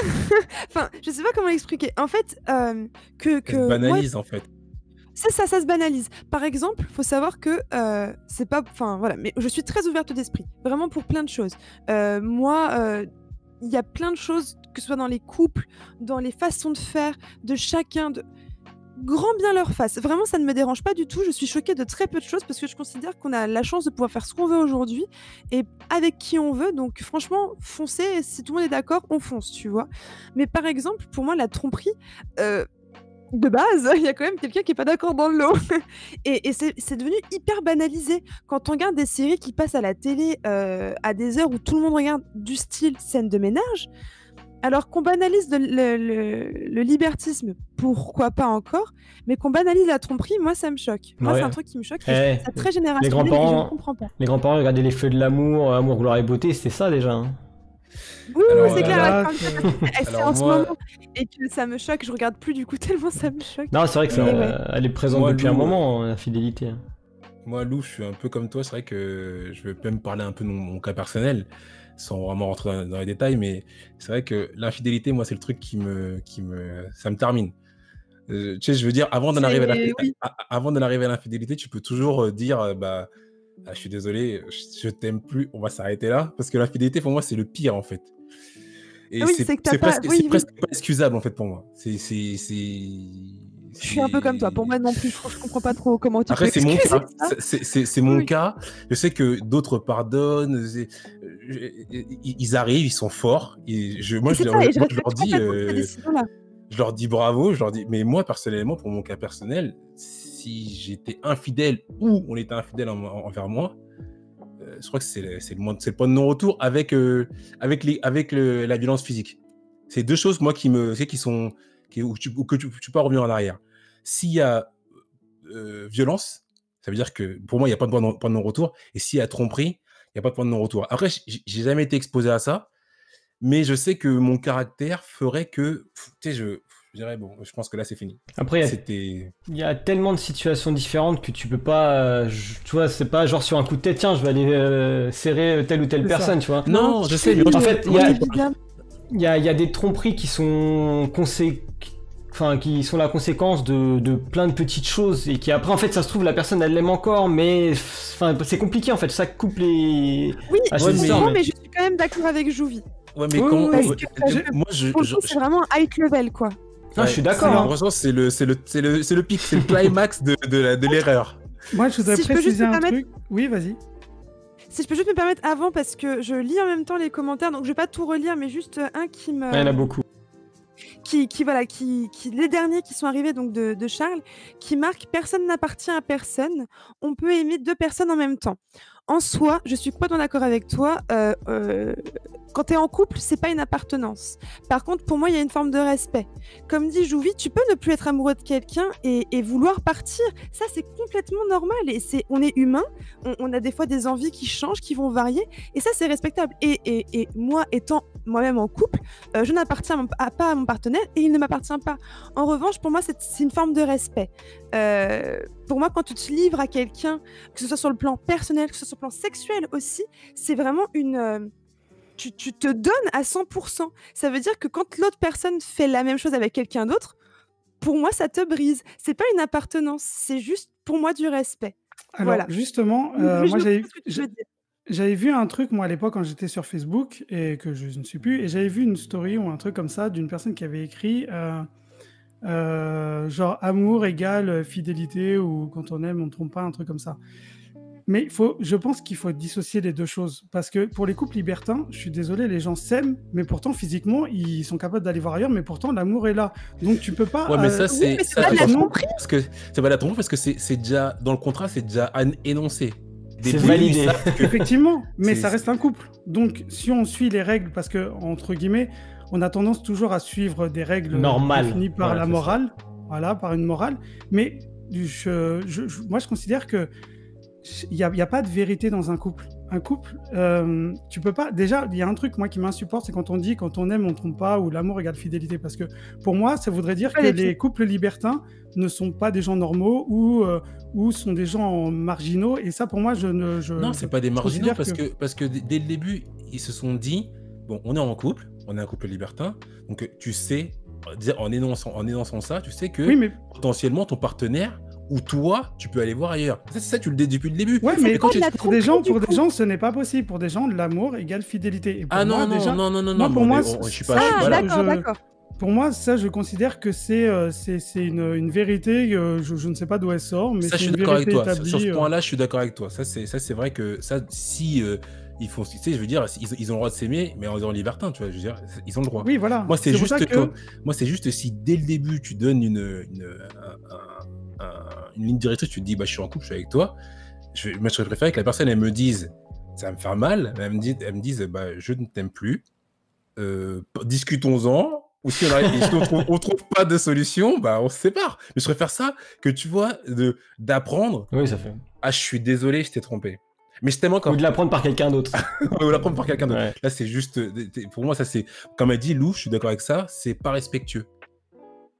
Enfin, je sais pas comment l'expliquer. En fait, Elle se que moi banalise, en fait. c'est ça, ça se banalise. Par exemple, faut savoir que, c'est pas enfin voilà, mais je suis très ouverte d'esprit, vraiment pour plein de choses. Moi, il y a plein de choses, que ce soit dans les couples, dans les façons de faire de chacun, de grand bien leur fasse. Vraiment, ça ne me dérange pas du tout. Je suis choquée de très peu de choses parce que je considère qu'on a la chance de pouvoir faire ce qu'on veut aujourd'hui et avec qui on veut. Donc franchement, foncez, si tout le monde est d'accord, on fonce, tu vois? Mais par exemple, pour moi, la tromperie, heu de base, il y a quand même quelqu'un qui est pas d'accord dans le lot et c'est devenu hyper banalisé. Quand on regarde des séries qui passent à la télé, à des heures où tout le monde regarde du style scène de ménage, alors qu'on banalise le libertisme, pourquoi pas encore, mais qu'on banalise la tromperie, moi ça me choque. Moi, c'est un Ouais. truc qui me choque et je trouve Eh, ça très les générationnel et je ne grands-parents, comprends pas. les grands-parents regardaient les feux de l'amour, amour, gloire et beauté, c'était ça déjà, hein. Oui, oui, Alors, c'est Oh là clair, elle là, parle de ça parce que c'est alors en ce moment moi, et que ça me choque, je regarde plus du coup tellement ça me choque. Non, c'est vrai que Mais ouais. elle est présente moi, depuis un Lou, moment, la fidélité, hein. Lou, je suis un peu comme toi. C'est vrai que je vais même parler un peu de mon cas personnel, sans vraiment rentrer dans les détails, mais c'est vrai que l'infidélité, moi, c'est le truc ça me termine. Tu sais, je veux dire, avant d'en arriver Oui. avant d'en arriver à l'infidélité, tu peux toujours dire, bah, ah, je suis désolé, je t'aime plus, on va s'arrêter là, parce que l'infidélité pour moi c'est le pire en fait. Et Oui, c'est que t'as pas. c'est Oui, oui. presque pas excusable en fait pour moi. Je suis un peu comme toi. Pour moi non plus, je comprends pas trop comment tu peux Après, c'est mon excuser cas. ça. C'est Oui, mon oui. cas. Je sais que d'autres pardonnent. Ils arrivent, ils sont forts. Et c'est ça, et je moi, respecte complètement cette décision-là. je leur dis bravo. Je leur dis, mais moi, personnellement, pour mon cas personnel, si j'étais infidèle ou on était infidèle envers moi, je crois que c'est le point de non-retour avec la violence physique. C'est deux choses, moi, où tu peux pas revenir en arrière. S'il y a violence, ça veut dire que pour moi, il n'y a pas de point de non-retour. Et s'il y a tromperie, il n'y a pas de point de non-retour. Après, j'ai jamais été exposé à ça, mais je sais que mon caractère ferait que, tu sais, je dirais, bon, je pense que là, c'est fini. Après, il y a tellement de situations différentes que tu peux pas. Tu vois, c'est pas genre sur un coup de tête, tiens, je vais aller serrer telle ou telle personne, tu vois. Non, je sais, mais En fait, évidemment. il y a des tromperies qui sont qui sont la conséquence de plein de petites choses et qui après en fait ça se trouve la personne elle l'aime encore mais enfin c'est compliqué en fait chaque couple est Oui, Ah, je ouais, comprends, mais je suis quand même d'accord avec Jouvy. Ouais, mais Oui, quand oui, Parce oui. que moi, pour le coup, c'est vraiment high level, quoi. Ah, je suis d'accord, J'ai hein. l'impression que c'est le pic, c'est le climax de l'erreur. Moi, je voudrais Si je peux juste préciser me un permettre- truc. Oui, vas-y. Si je peux juste me permettre avant, parce que je lis en même temps les commentaires, donc je vais pas tout relire, mais juste un qui me... Il y en a beaucoup. Voilà, les derniers qui sont arrivés donc de Charles, qui marque personne n'appartient à personne. On peut aimer deux personnes en même temps. En soi, je suis complètement d'accord avec toi. Quand tu es en couple, c'est pas une appartenance. Par contre, pour moi, il y a une forme de respect. Comme dit Jouvy, tu peux ne plus être amoureux de quelqu'un et vouloir partir. Ça, c'est complètement normal. Et on est humain. On a des fois des envies qui changent, qui vont varier. Et ça, c'est respectable. Et moi, étant moi-même en couple, je n'appartiens pas à mon partenaire et il ne m'appartient pas. En revanche, pour moi, c'est une forme de respect. Pour moi, quand tu te livres à quelqu'un, que ce soit sur le plan personnel, que ce soit sur le plan sexuel aussi, c'est vraiment tu te donnes à 100%. Ça veut dire que quand l'autre personne fait la même chose avec quelqu'un d'autre, pour moi, ça te brise. C'est pas une appartenance, c'est juste pour moi du respect. Alors, Voilà. justement, Mais je moi, comprends ce que tu veux dire. j'avais vu un truc, moi, à l'époque, quand j'étais sur Facebook, et que je ne suis plus, et j'avais vu une story ou un truc comme ça d'une personne qui avait écrit genre amour égale fidélité, ou quand on aime, on ne trompe pas, un truc comme ça. Mais je pense qu'il faut dissocier les deux choses. Parce que pour les couples libertins, je suis désolé, les gens s'aiment, mais pourtant, physiquement, ils sont capables d'aller voir ailleurs, mais pourtant, l'amour est là. Donc, tu peux pas. Ouais, mais ça, Oui, mais c'est pas de la tromperie. parce que c'est pas de la tromperie parce que c'est déjà dans le contrat, c'est déjà énoncé. C'est validé. Effectivement, mais C'est- ça reste un couple. Donc, si on suit les règles, parce que, entre guillemets, on a tendance toujours à suivre des règles Normales. définies par Voilà, la c'est ça. morale, voilà, par une morale. Mais moi, je considère que il y a pas de vérité dans un couple. Un couple, tu peux pas. Déjà, il y a un truc moi qui m'insupporte, c'est quand on dit quand on aime, on trompe pas, ou l'amour égale fidélité. Parce que pour moi, ça voudrait dire Pas que les les couples libertins ne sont pas des gens normaux ou sont des gens marginaux. Et ça, pour moi, Non, c'est pas des marginaux considère parce que dès le début, ils se sont dit bon, on est en couple, on est un couple libertin, donc tu sais, en énonçant ça, tu sais que Oui, mais potentiellement ton partenaire ou toi, tu peux aller voir ailleurs. Ça, tu le dis depuis le début. ouais, c'est mais quoi de la pour des gens, tromperie, du coup ce n'est pas possible. Pour des gens, l'amour égale fidélité. Et pour Ah moi, non, déjà, non, pour moi, je suis pas, ça, je suis Ah, pas là. d'accord. Pour moi, ça, je considère que c'est une vérité. Je ne sais pas d'où elle sort, mais Ça, je c'est suis une d'accord avec vérité toi. établie. Sur ce point-là, je suis d'accord avec toi. Ça, c'est vrai que ça, si ils font, tu sais, je veux dire, ils ont le droit de s'aimer, mais en étant libertin, tu vois, je veux dire, ils ont le droit. Oui, voilà. Moi, c'est pour juste ça que... moi, c'est juste si dès le début tu donnes une ligne directrice, tu te dis, bah, je suis en couple, je suis avec toi. Moi, je préfère que la personne, elle me dise, ça va me faire mal, mais elle me dise, bah, je ne t'aime plus. Discutons-en. Ou si on trouve pas de solution, bah, on se sépare. Mais je préfère ça que, tu vois, d'apprendre. Oui, ça fait. Ah, je suis désolé, je t'ai trompé. Mais je t'aime encore. Ou de l'apprendre par quelqu'un d'autre. Ou l'apprendre par quelqu'un d'autre. Ouais. Là, c'est juste. Pour moi, ça, c'est. Comme elle dit, Lou, je suis d'accord avec ça, c'est pas respectueux.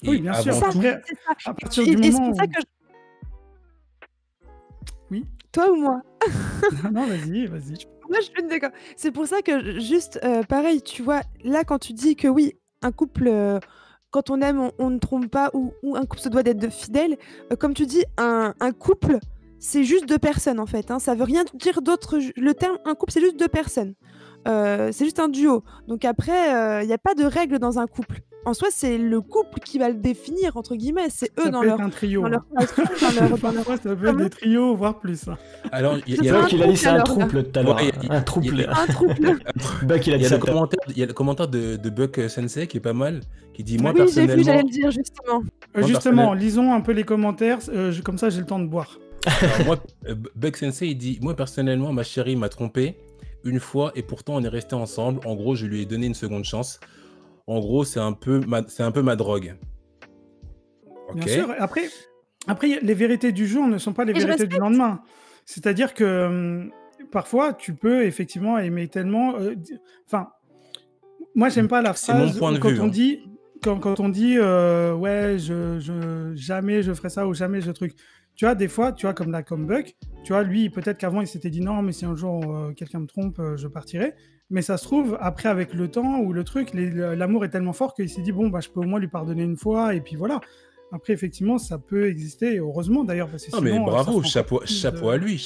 Et Oui, bien sûr. avant Ça, tout- Après, c'est ça. à partir Et du c'est moment pour ça où... que Oui. Toi ou moi? Non, vas-y. Moi, je suis d'accord. C'est pour ça que juste, pareil, tu vois, là, quand tu dis que oui, un couple quand on aime, on ne trompe pas, ou un couple se doit d'être fidèle. Comme tu dis, un couple, c'est juste 2 personnes en fait. Hein. Ça veut rien dire d'autre. Le terme un couple, c'est juste 2 personnes. C'est juste un duo. Donc après, il n'y a pas de règles dans un couple. En soi, c'est le couple qui va le définir, entre guillemets. C'est eux dans leur, un trio. dans leur relation, Parfois, ça peut être des trios, voire plus. Alors, C'est vrai qu'il a dit c'est un trouble tout à l'heure. Un trouble. Un trouble. Buck, il a dit ça. Il y a le commentaire de Buck Sensei qui est pas mal, qui dit moi Oui, j'ai personnellement. vu, j'allais le dire justement. Justement, lisons un peu les commentaires, comme ça j'ai le temps de boire. Alors, moi, Buck Sensei, il dit moi personnellement, ma chérie m'a trompé une fois et pourtant on est resté ensemble. En gros, je lui ai donné une seconde chance. En gros, c'est un peu ma drogue. Bien sûr. Après, les vérités du jour ne sont pas les vérités du lendemain. C'est-à-dire que parfois, tu peux effectivement aimer tellement. Enfin, moi, j'aime pas la phrase quand on dit, quand on dit ouais, jamais je ferai ça ou jamais je truc. Tu vois, des fois, tu vois, comme Buck, tu vois, lui, peut-être qu'avant, il s'était dit non, mais si un jour quelqu'un me trompe, je partirai. Mais ça se trouve, après, avec le temps ou le truc, l'amour est tellement fort qu'il s'est dit bon, bah, je peux au moins lui pardonner une fois, et puis voilà. Après, effectivement, ça peut exister, et heureusement d'ailleurs. Parce que non, sinon, mais bravo, chapeau à lui.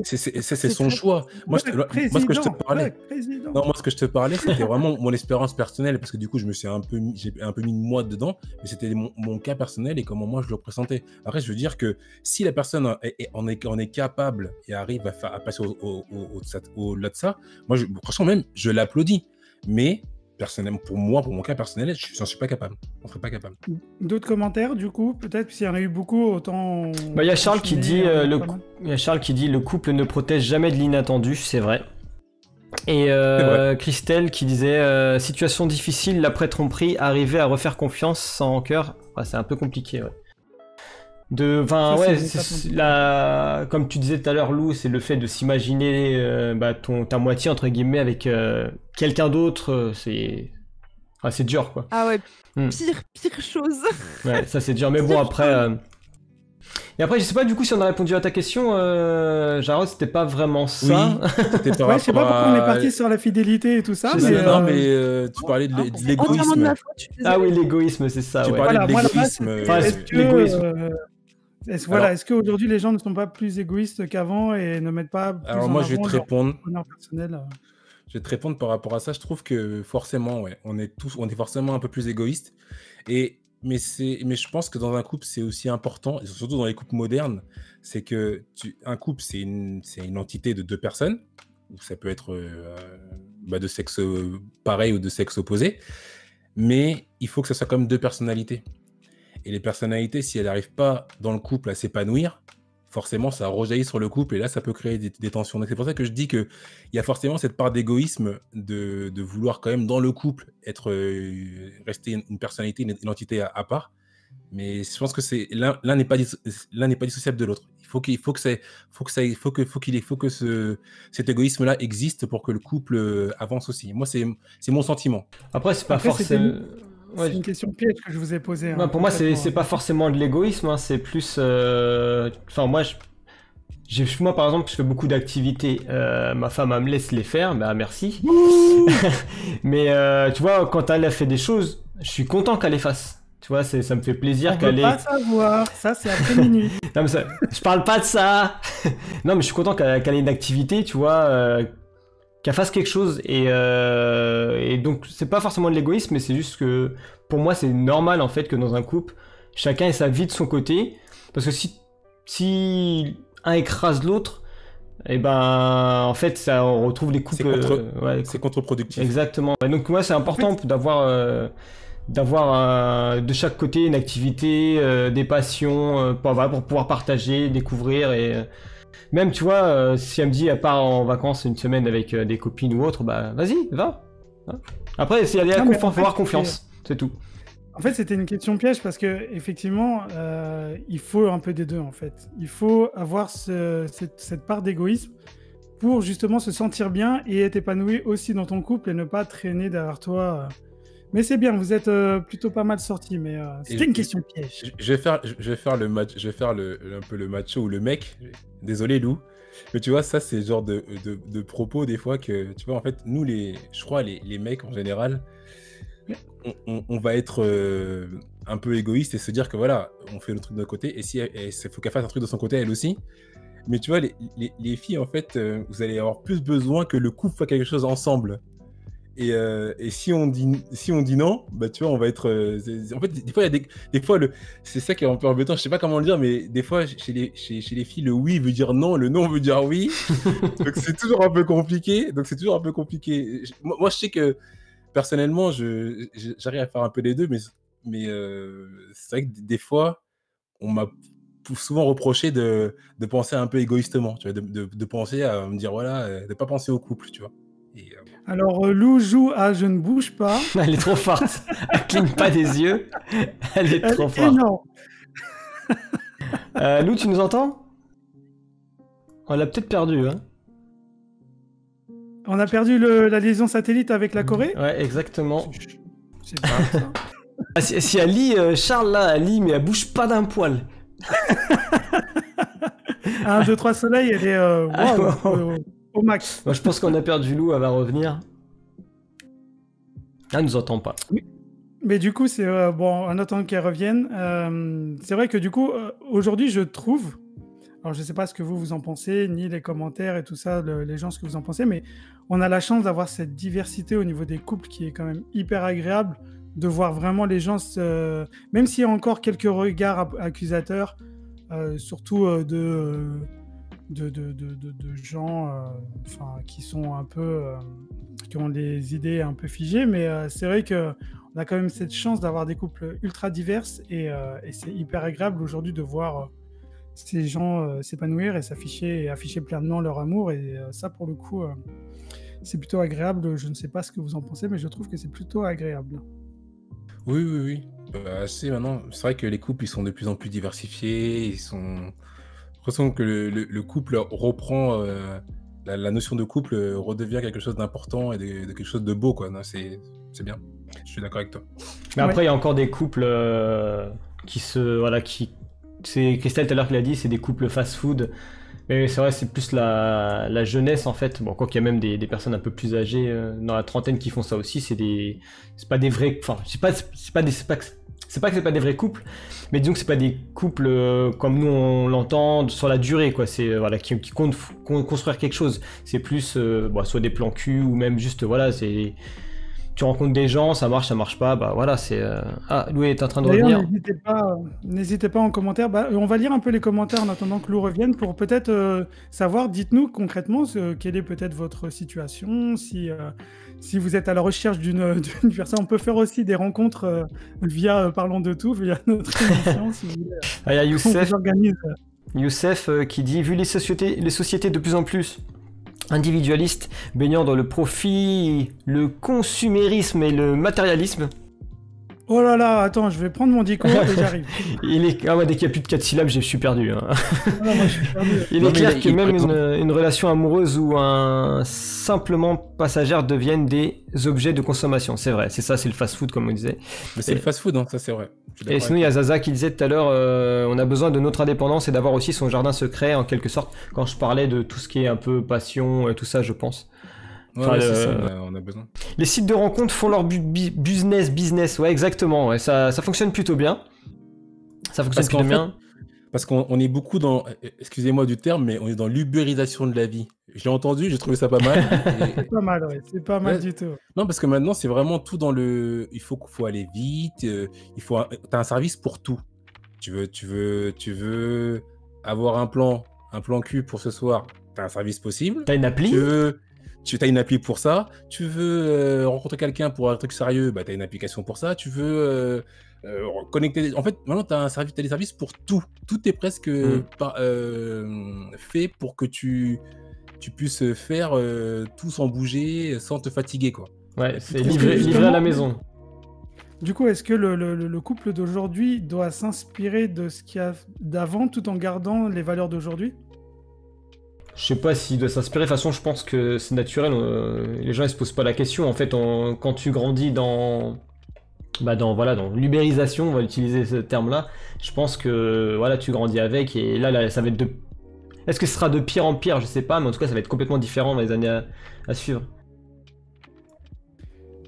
C'est son choix. Moi, ce que je te parlais. Non, moi, ce que je te parlais, c'était vraiment mon expérience personnelle, parce que du coup, j'ai un peu mis moi dedans, mais c'était mon cas personnel et comment moi je le représentais. Après, je veux dire que si la personne en est capable et arrive à passer au-delà de ça, moi, franchement, même, je l'applaudis. Mais personnellement, pour mon cas personnel, je n'en suis pas capable. On ne serait pas capable. D'autres commentaires, du coup, peut-être, s'il y en a eu beaucoup, autant. Il y a Charles qui dit le couple ne protège jamais de l'inattendu, c'est vrai. Et Christelle qui disait situation difficile, l'après-tromperie, arriver à refaire confiance sans cœur, c'est un peu compliqué. Ouais. Comme tu disais tout à l'heure, Lou, c'est le fait de s'imaginer ta moitié entre guillemets avec quelqu'un d'autre, c'est dur quoi. Ah ouais, pire chose. Ouais, ça c'est dur, mais bon après. Et après, je sais pas du coup si on a répondu à ta question, Jarod, c'était pas vraiment ça. Oui, c'était par je sais pas pourquoi on est parti sur la fidélité et tout ça. Non, mais tu parlais de l'égoïsme. Ah oui, l'égoïsme, c'est ça. Tu parlais de l'égoïsme. Est-ce qu'aujourd'hui les gens ne sont pas plus égoïstes qu'avant et ne mettent pas plus alors moi je vais te répondre. Personnel Je vais te répondre par rapport à ça. Je trouve que forcément, ouais, on est forcément un peu plus égoïstes. Mais je pense que dans un couple, c'est aussi important, et surtout dans les couples modernes, c'est que un couple, c'est une entité de 2 personnes, ou ça peut être de sexe pareil ou de sexe opposé, mais il faut que ce soit comme 2 personnalités. Et les personnalités, si elles n'arrivent pas dans le couple à s'épanouir, forcément, ça rejaillit sur le couple et là, ça peut créer des tensions. Donc, c'est pour ça que je dis qu'il y a forcément cette part d'égoïsme de vouloir quand même dans le couple rester une personnalité, une entité à part. Mais je pense que l'un n'est pas dissociable de l'autre. Il faut que cet égoïsme-là existe pour que le couple avance aussi. Moi, c'est mon sentiment. Après, c'est pas forcément. C'est une question piège que je vous ai posée. Hein, pour moi, c'est pas forcément de l'égoïsme, hein, c'est plus. Enfin, moi, par exemple, je fais beaucoup d'activités. Ma femme, elle me laisse les faire, bah merci. Mais tu vois, quand elle a fait des choses, je suis content qu'elle les fasse. Tu vois, ça me fait plaisir qu'elle ait. On peut pas savoir, ça c'est après minuit. Non, mais je parle pas de ça. Non, mais je suis content qu'elle ait une activité, tu vois. Qu'elle fasse quelque chose et donc c'est pas forcément de l'égoïsme, mais c'est juste que pour moi c'est normal en fait que dans un couple chacun ait sa vie de son côté, parce que si un écrase l'autre, et ben en fait ça on retrouve les couples c'est contre-productif. Exactement. Et donc moi c'est important en fait, d'avoir de chaque côté une activité, des passions pour pouvoir partager, découvrir et même, tu vois, si elle me dit, à part en vacances une semaine avec des copines ou autre, bah vas-y, va. Après, s'il y a faut avoir confiance, c'est tout. En fait, c'était une question piège parce que effectivement, il faut un peu des deux, en fait. Il faut avoir cette part d'égoïsme pour justement se sentir bien et être épanoui aussi dans ton couple et ne pas traîner derrière toi. Mais c'est bien, vous êtes plutôt pas mal sortis, mais c'était une question piège. Je vais faire un peu le macho ou le mec. Désolé Lou, mais tu vois ça c'est le genre de propos des fois que tu vois en fait nous je crois les mecs en général, on va être un peu égoïste et se dire que voilà, on fait le truc de notre côté, et si il faut qu'elle fasse un truc de son côté, elle aussi. Mais tu vois, les filles, en fait, vous allez avoir plus besoin que le couple fasse quelque chose ensemble. Et si on dit non, bah tu vois, on va être. En fait, des fois, des fois c'est ça qui est un peu embêtant. Je sais pas comment le dire, mais des fois, chez les filles, le oui veut dire non, le non veut dire oui. Donc c'est toujours un peu compliqué. Moi, je sais que personnellement, j'arrive à faire un peu les deux, mais c'est vrai que des fois, on m'a souvent reproché de penser un peu égoïstement, tu vois, de penser à me dire voilà, de pas penser au couple, tu vois. Alors, Lou joue à Je ne bouge pas. Elle est trop forte. Elle cligne pas des yeux. Elle est trop forte. Énorme. Lou, tu nous entends? On l'a peut-être perdu, hein. On a perdu la liaison satellite avec la Corée? Ouais, exactement. C'est pas ça. Ah, si elle lit, Charles, là, elle lit, mais elle bouge pas d'un poil. 1, 2, 3 soleil, elle est au max. Moi, je pense qu'on a perdu Lou, elle va revenir. Elle nous entend pas. Oui. Mais du coup, c'est bon, en attendant qu'elle revienne, c'est vrai que du coup, aujourd'hui, je trouve, alors je sais pas ce que vous en pensez, ni les commentaires et tout ça, les gens, ce que vous en pensez, mais on a la chance d'avoir cette diversité au niveau des couples qui est quand même hyper agréable, de voir vraiment les gens, même s'il y a encore quelques regards accusateurs, surtout de gens qui sont un peu qui ont des idées un peu figées, mais c'est vrai que on a quand même cette chance d'avoir des couples ultra divers et c'est hyper agréable aujourd'hui de voir ces gens s'épanouir et s'afficher et afficher pleinement leur amour, et ça pour le coup c'est plutôt agréable. Je ne sais pas ce que vous en pensez, mais je trouve que c'est plutôt agréable. Oui. Maintenant, c'est vrai que les couples, ils sont de plus en plus diversifiés. J'ai l'impression que le couple reprend la notion de couple redevient quelque chose d'important et de quelque chose de beau, quoi. Non, c'est bien. Je suis d'accord avec toi. Mais après, il y a encore des couples c'est Christelle tout à l'heure qui l'a dit, c'est des couples fast-food. Mais c'est vrai, c'est plus la jeunesse en fait. Bon, quoi qu'il y a même des personnes un peu plus âgées dans la trentaine qui font ça aussi. C'est pas des vrais. Enfin, c'est pas que c'est pas des vrais couples, mais disons que c'est pas des couples comme nous on l'entend sur la durée, quoi. C'est qui comptent construire quelque chose. C'est plus soit des plans cul ou même juste c'est. Tu rencontres des gens, ça marche pas, bah voilà, c'est... Ah, Lou est en train de revenir. N'hésitez pas en commentaire. On va lire un peu les commentaires en attendant que Lou revienne pour peut-être savoir, dites-nous concrètement quelle est peut-être votre situation, si vous êtes à la recherche d'une personne. On peut faire aussi des rencontres via Parlons de tout, via notre émission, si vous voulez. Il y a Youssef, on organise. Youssef qui dit, vu les sociétés de plus en plus individualiste, baignant dans le profit, le consumérisme et le matérialisme. Oh là là, attends, je vais prendre mon dico et j'arrive. Dès qu'il n'y a plus de 4 syllabes, je suis perdu. Hein. Non, moi, je suis perdu. Il est clair que même une relation amoureuse ou un simplement passagère deviennent des objets de consommation. C'est vrai, c'est ça, c'est le fast-food comme on disait. Mais c'est le fast-food, hein, ça c'est vrai. Et sinon, il y a Zaza qui disait tout à l'heure, on a besoin de notre indépendance et d'avoir aussi son jardin secret, en quelque sorte, quand je parlais de tout ce qui est un peu passion et tout ça, je pense. Ouais, c'est ça, on a besoin. Les sites de rencontres font leur business, ouais, exactement. Ouais, ça fonctionne plutôt bien. Parce qu'on est beaucoup dans, excusez-moi du terme, mais on est dans l'ubérisation de la vie. J'ai entendu, j'ai trouvé ça pas mal. C'est pas mal, ouais. C'est pas mal du tout. Non, parce que maintenant, c'est vraiment tout dans le... Il faut aller vite, t'as un service pour tout. Tu veux avoir un plan cul pour ce soir, t'as un service possible. T'as une appli. Tu as une appli pour ça. Tu veux rencontrer quelqu'un pour un truc sérieux, bah, tu as une application pour ça. Tu veux connecter... En fait, maintenant, tu as des services pour tout. Tout est presque fait pour que tu puisses faire tout sans bouger, sans te fatiguer, quoi. Ouais, c'est livré à la maison. Du coup, est-ce que le couple d'aujourd'hui doit s'inspirer de ce qu'il y a d'avant tout en gardant les valeurs d'aujourd'hui ? Je sais pas s'il doit s'inspirer. De toute façon, je pense que c'est naturel. Les gens ils se posent pas la question. En fait, quand tu grandis dans l'ubérisation, on va utiliser ce terme-là. Je pense que tu grandis avec, et là ça va être Est-ce que ce sera de pire en pire ? Je sais pas, mais en tout cas, ça va être complètement différent dans les années à suivre.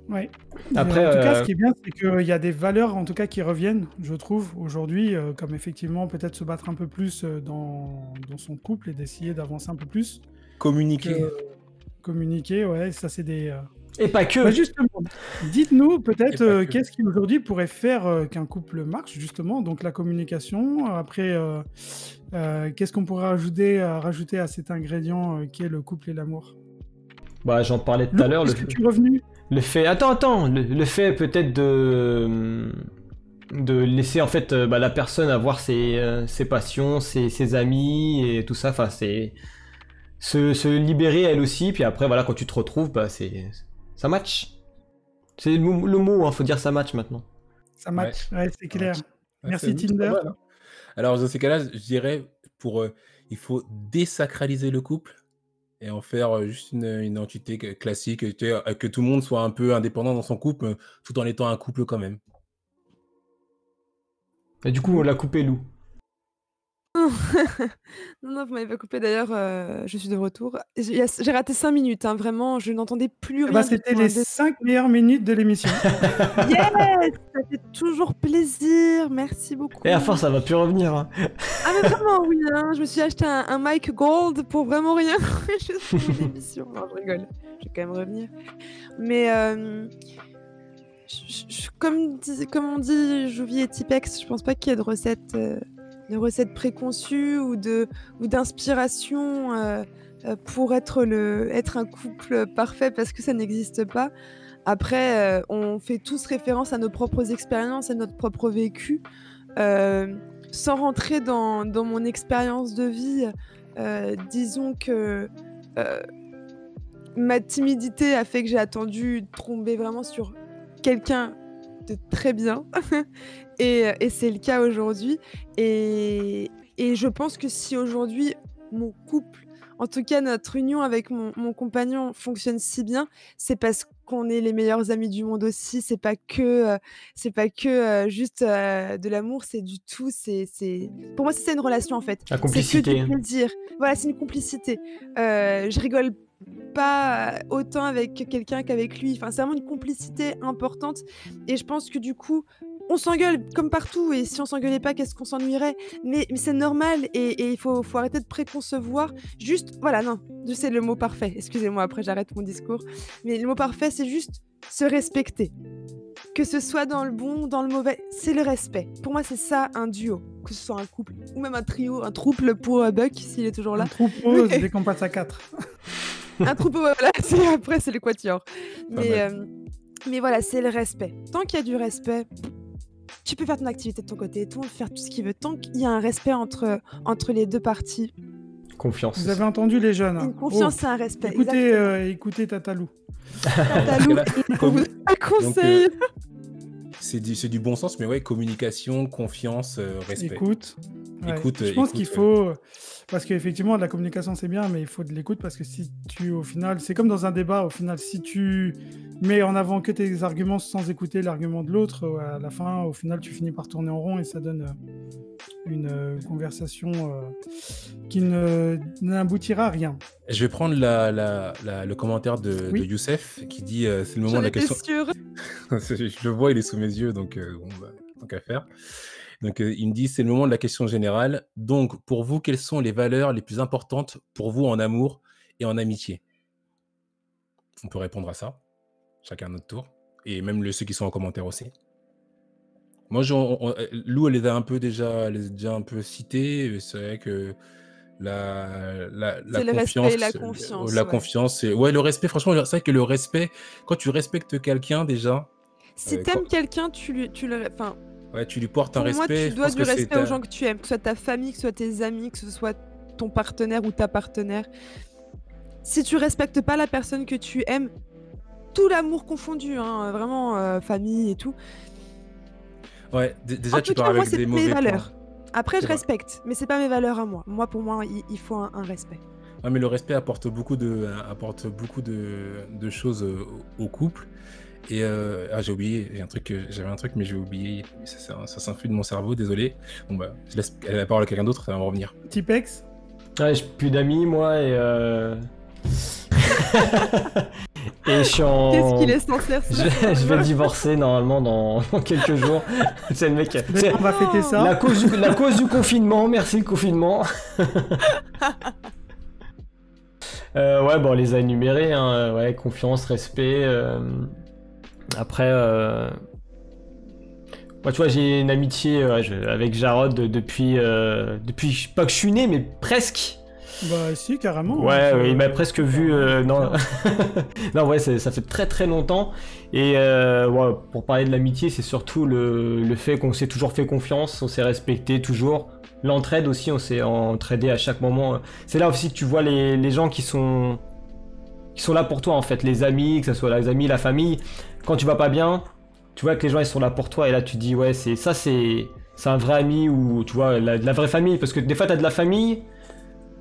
Ouais. Après, En tout cas, ce qui est bien, c'est qu'il y a des valeurs, en tout cas, qui reviennent, je trouve, aujourd'hui, comme effectivement, peut-être se battre un peu plus dans son couple et d'essayer d'avancer un peu plus. Communiquer. Communiquer, ouais, ça c'est des... Et pas que. Bah, justement, dites-nous Et pas peut-être que. qu'est-ce qui aujourd'hui pourrait faire qu'un couple marche, justement, donc la communication. Après, qu'est-ce qu'on pourrait rajouter à cet ingrédient qui est le couple et l'amour? Bah, j'en parlais tout Lou, à l'heure. est-ce que tu es revenu? Le fait. Attends. Le fait peut-être de laisser en fait la personne avoir ses passions, ses amis et tout ça. Enfin, c'est se libérer elle aussi. Puis après, voilà, quand tu te retrouves, bah ça match. C'est le mot, hein, faut dire ça match maintenant. Ça match, ouais, c'est clair. Ouais, Merci c'est pas Tinder. mal, hein. Alors, dans ces cas-là, je dirais, il faut désacraliser le couple et en faire juste une entité classique, que tout le monde soit un peu indépendant dans son couple, tout en étant un couple quand même. Et du coup, on l'a coupé, Lou. Non, vous m'avez pas coupé d'ailleurs, je suis de retour. J'ai raté 5 minutes, hein, vraiment, je n'entendais plus Eh ben, rien du c'était tout, les 5 meilleures minutes de l'émission. Yes! Ça fait toujours plaisir, merci beaucoup. Et à force, ça va plus revenir. Hein. Ah mais vraiment oui, hein, je me suis acheté un mic gold pour vraiment rien, juste pour l'émission. Non, je rigole, je vais quand même revenir. Mais comme on dit Jouvi et Tipex, je pense pas qu'il y ait de recettes préconçues ou d'inspiration pour être un couple parfait, parce que ça n'existe pas. Après, on fait tous référence à nos propres expériences, à notre propre vécu. Sans rentrer dans mon expérience de vie, disons que ma timidité a fait que j'ai attendu de tomber vraiment sur quelqu'un de très bien et c'est le cas aujourd'hui et je pense que si aujourd'hui mon couple, en tout cas notre union avec mon compagnon fonctionne si bien, c'est parce qu'on est les meilleurs amis du monde aussi. C'est pas que juste de l'amour, c'est du tout. Pour moi, c'est une relation en fait. La C'est que complicité. du plaisir. Voilà, c'est une complicité. Je rigole pas autant avec quelqu'un qu'avec lui. Enfin, c'est vraiment une complicité importante. Et je pense que du coup, on s'engueule comme partout. Et si on s'engueulait pas, qu'est-ce qu'on s'ennuierait? Mais c'est normal et il faut arrêter de préconcevoir. Juste, voilà, non, je sais le mot parfait. Excusez-moi, après j'arrête mon discours. Mais le mot parfait, c'est juste se respecter. Que ce soit dans le bon ou dans le mauvais, c'est le respect. Pour moi, c'est ça un duo. Que ce soit un couple ou même un trio, un trouble pour Buck, s'il est toujours là. Un troupeau, dès qu'on passe à 4. Un troupeau, voilà, après c'est le quatuor. Mais voilà, c'est le respect. Tant qu'il y a du respect, tu peux faire ton activité de ton côté, tout le monde peut faire tout ce qu'il veut. Tant qu'il y a un respect entre les deux parties. Confiance. Vous avez entendu les jeunes. Une confiance, c'est un respect. Écoutez Tatalou. Tatalou, un conseil. C'est du bon sens, mais ouais, communication, confiance, respect. Écoute. Je pense qu'il faut... Parce qu'effectivement, la communication, c'est bien, mais il faut de l'écoute, parce que si tu, au final... C'est comme dans un débat, au final, si tu mets en avant que tes arguments sans écouter l'argument de l'autre, à la fin, au final, tu finis par tourner en rond et ça donne une conversation qui n'aboutira à rien. Je vais prendre le commentaire de Youssef qui dit c'est le moment de la question. Sûr. Je le vois, il est sous mes yeux, donc tant qu'à faire. Donc il me dit c'est le moment de la question générale. Donc pour vous, quelles sont les valeurs les plus importantes pour vous en amour et en amitié? On peut répondre à ça, chacun à notre tour, et même ceux qui sont en commentaire aussi. Moi, Lou, elle les a un peu déjà un peu citées. C'est vrai que la c'est confiance, le respect et la confiance. La confiance, c'est le respect. Franchement, c'est vrai que le respect, quand tu respectes quelqu'un déjà. Si t'aimes quelqu'un, tu lui portes un respect. Pour moi, tu dois du respect aux gens que tu aimes, que ce soit ta famille, que ce soit tes amis, que ce soit ton partenaire ou ta partenaire. Si tu respectes pas la personne que tu aimes, tout l'amour confondu, hein, vraiment famille et tout. Ouais, déjà tu parles avec des mauvais valeurs. points. Après, je respecte, mais c'est pas mes valeurs à moi. Pour moi, il faut un respect. Ouais, mais le respect apporte beaucoup de choses au couple. Et j'ai oublié, j'avais un truc, mais j'ai oublié. Ça s'influe de mon cerveau, désolé. Bon bah, je laisse la parole à quelqu'un d'autre, ça va me revenir. Tipex. Ouais, j'ai plus d'amis, moi, et Et je suis en... Qu'est-ce qu'il est censé faire Je vais divorcer normalement dans quelques jours. C'est le mec. On va fêter ça. La cause du confinement, merci le confinement. Ouais, bon, on les a énumérés, hein. Ouais, confiance, respect. Après, moi, tu vois, j'ai une amitié avec Jarod depuis, pas que je suis né, mais presque. Bah si, carrément. Ouais, hein, il m'a presque vu. Non, non, ouais, ça fait très très longtemps. Et ouais, pour parler de l'amitié, c'est surtout le fait qu'on s'est toujours fait confiance, on s'est respecté toujours. L'entraide aussi, on s'est entraidé à chaque moment. C'est là aussi que tu vois les gens qui sont là pour toi en fait, les amis, que ce soit les amis, la famille. Quand tu vas pas bien, tu vois que les gens ils sont là pour toi et là tu te dis ouais, c'est un vrai ami ou tu vois la vraie famille, parce que des fois t'as de la famille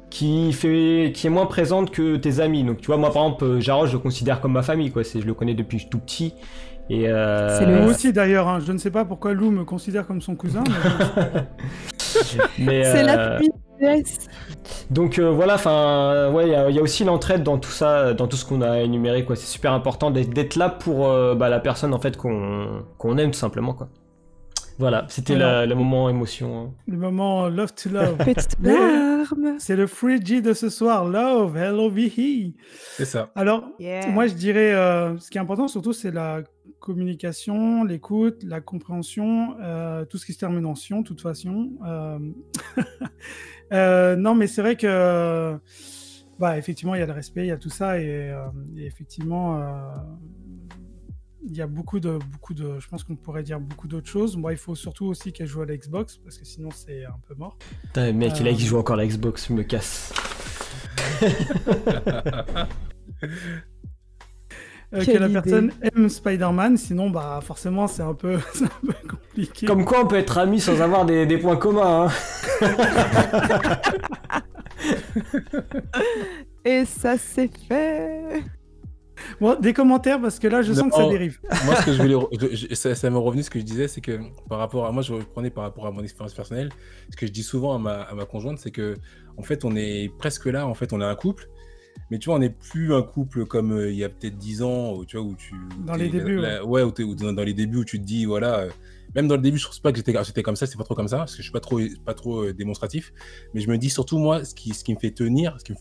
qui est moins présente que tes amis. Donc tu vois, moi par exemple Jarod, je le considère comme ma famille quoi, je le connais depuis tout petit. Et Moi aussi d'ailleurs, hein. Je ne sais pas pourquoi Lou me considère comme son cousin. Mais, c'est la famille. Donc voilà, enfin ouais, il y a aussi l'entraide dans tout ça, dans tout ce qu'on a énuméré quoi. C'est super important d'être là pour la personne en fait qu'on aime tout simplement quoi. Voilà, c'était le moment émotion. Hein. Le moment love to love. Petite larme. C'est le free G de ce soir, love, L-O-V-E. C'est ça. Alors, Yeah. moi je dirais, ce qui est important surtout, c'est la communication, l'écoute, la compréhension, tout ce qui se termine en sion, de toute façon. Non, mais c'est vrai que, effectivement, il y a le respect, il y a tout ça, et effectivement, il y a beaucoup de, je pense qu'on pourrait dire beaucoup d'autres choses. Moi, il faut surtout aussi qu'elle joue à la Xbox, parce que sinon c'est un peu mort. Putain, mec, il a qui joue encore à la Xbox, me casse. Que la personne aime Spider-Man, sinon forcément c'est un peu compliqué. Comme quoi on peut être amis sans avoir des points communs. Hein. Et ça c'est fait. Bon, des commentaires parce que là je sens que ça dérive. Moi ce que je voulais, ça m'est revenu, ce que je disais, c'est que par rapport à moi, je reprenais par rapport à mon expérience personnelle, ce que je dis souvent à ma conjointe, c'est que en fait on est presque là, en fait on est un couple. Mais tu vois, on n'est plus un couple comme il y a peut-être 10 ans, tu vois, où tu... Dans les débuts, ou dans les débuts où tu te dis, voilà... même dans le début, je ne pense pas que j'étais comme ça, c'est pas trop comme ça, parce que je suis pas trop démonstratif. Mais je me dis surtout, moi, ce qui me fait tenir, ce qui me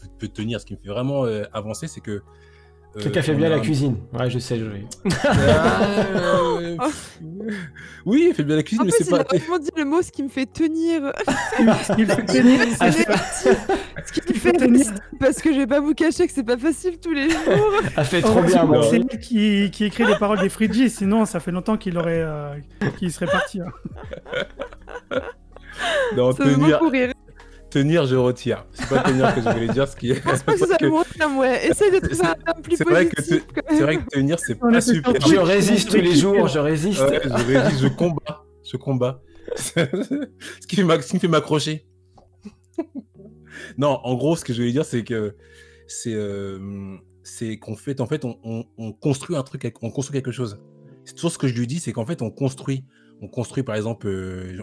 fait vraiment avancer, c'est que... Quelqu'un fait bien la cuisine. Ouais, je sais. Oui, il fait bien la cuisine, en mais plus, c'est pas... il a vraiment dit le mot, ce qui me fait tenir. Ce qui me fait tenir, c'est ce qui me fait tenir. Parce que je vais pas vous cacher que c'est pas facile tous les jours. Elle fait trop bien, moi. C'est lui qui écrit les paroles des Frigi, sinon ça fait longtemps qu'il serait parti. Hein. Non, ça me manque pour rire. Tenir, je retire. C'est pas tenir que je voulais dire, ce qui est... Je pense pas que ça me retire, ouais. Essaye de trouver un terme plus positif. C'est vrai que tenir, c'est pas super. Je résiste tous les jours, je résiste. Ouais, je combat. Ce qui me fait m'accrocher. Non, en gros, ce que je voulais dire, c'est que c'est qu'en fait, on construit un truc, on construit quelque chose. C'est toujours ce que je lui dis, c'est qu'en fait, on construit, par exemple,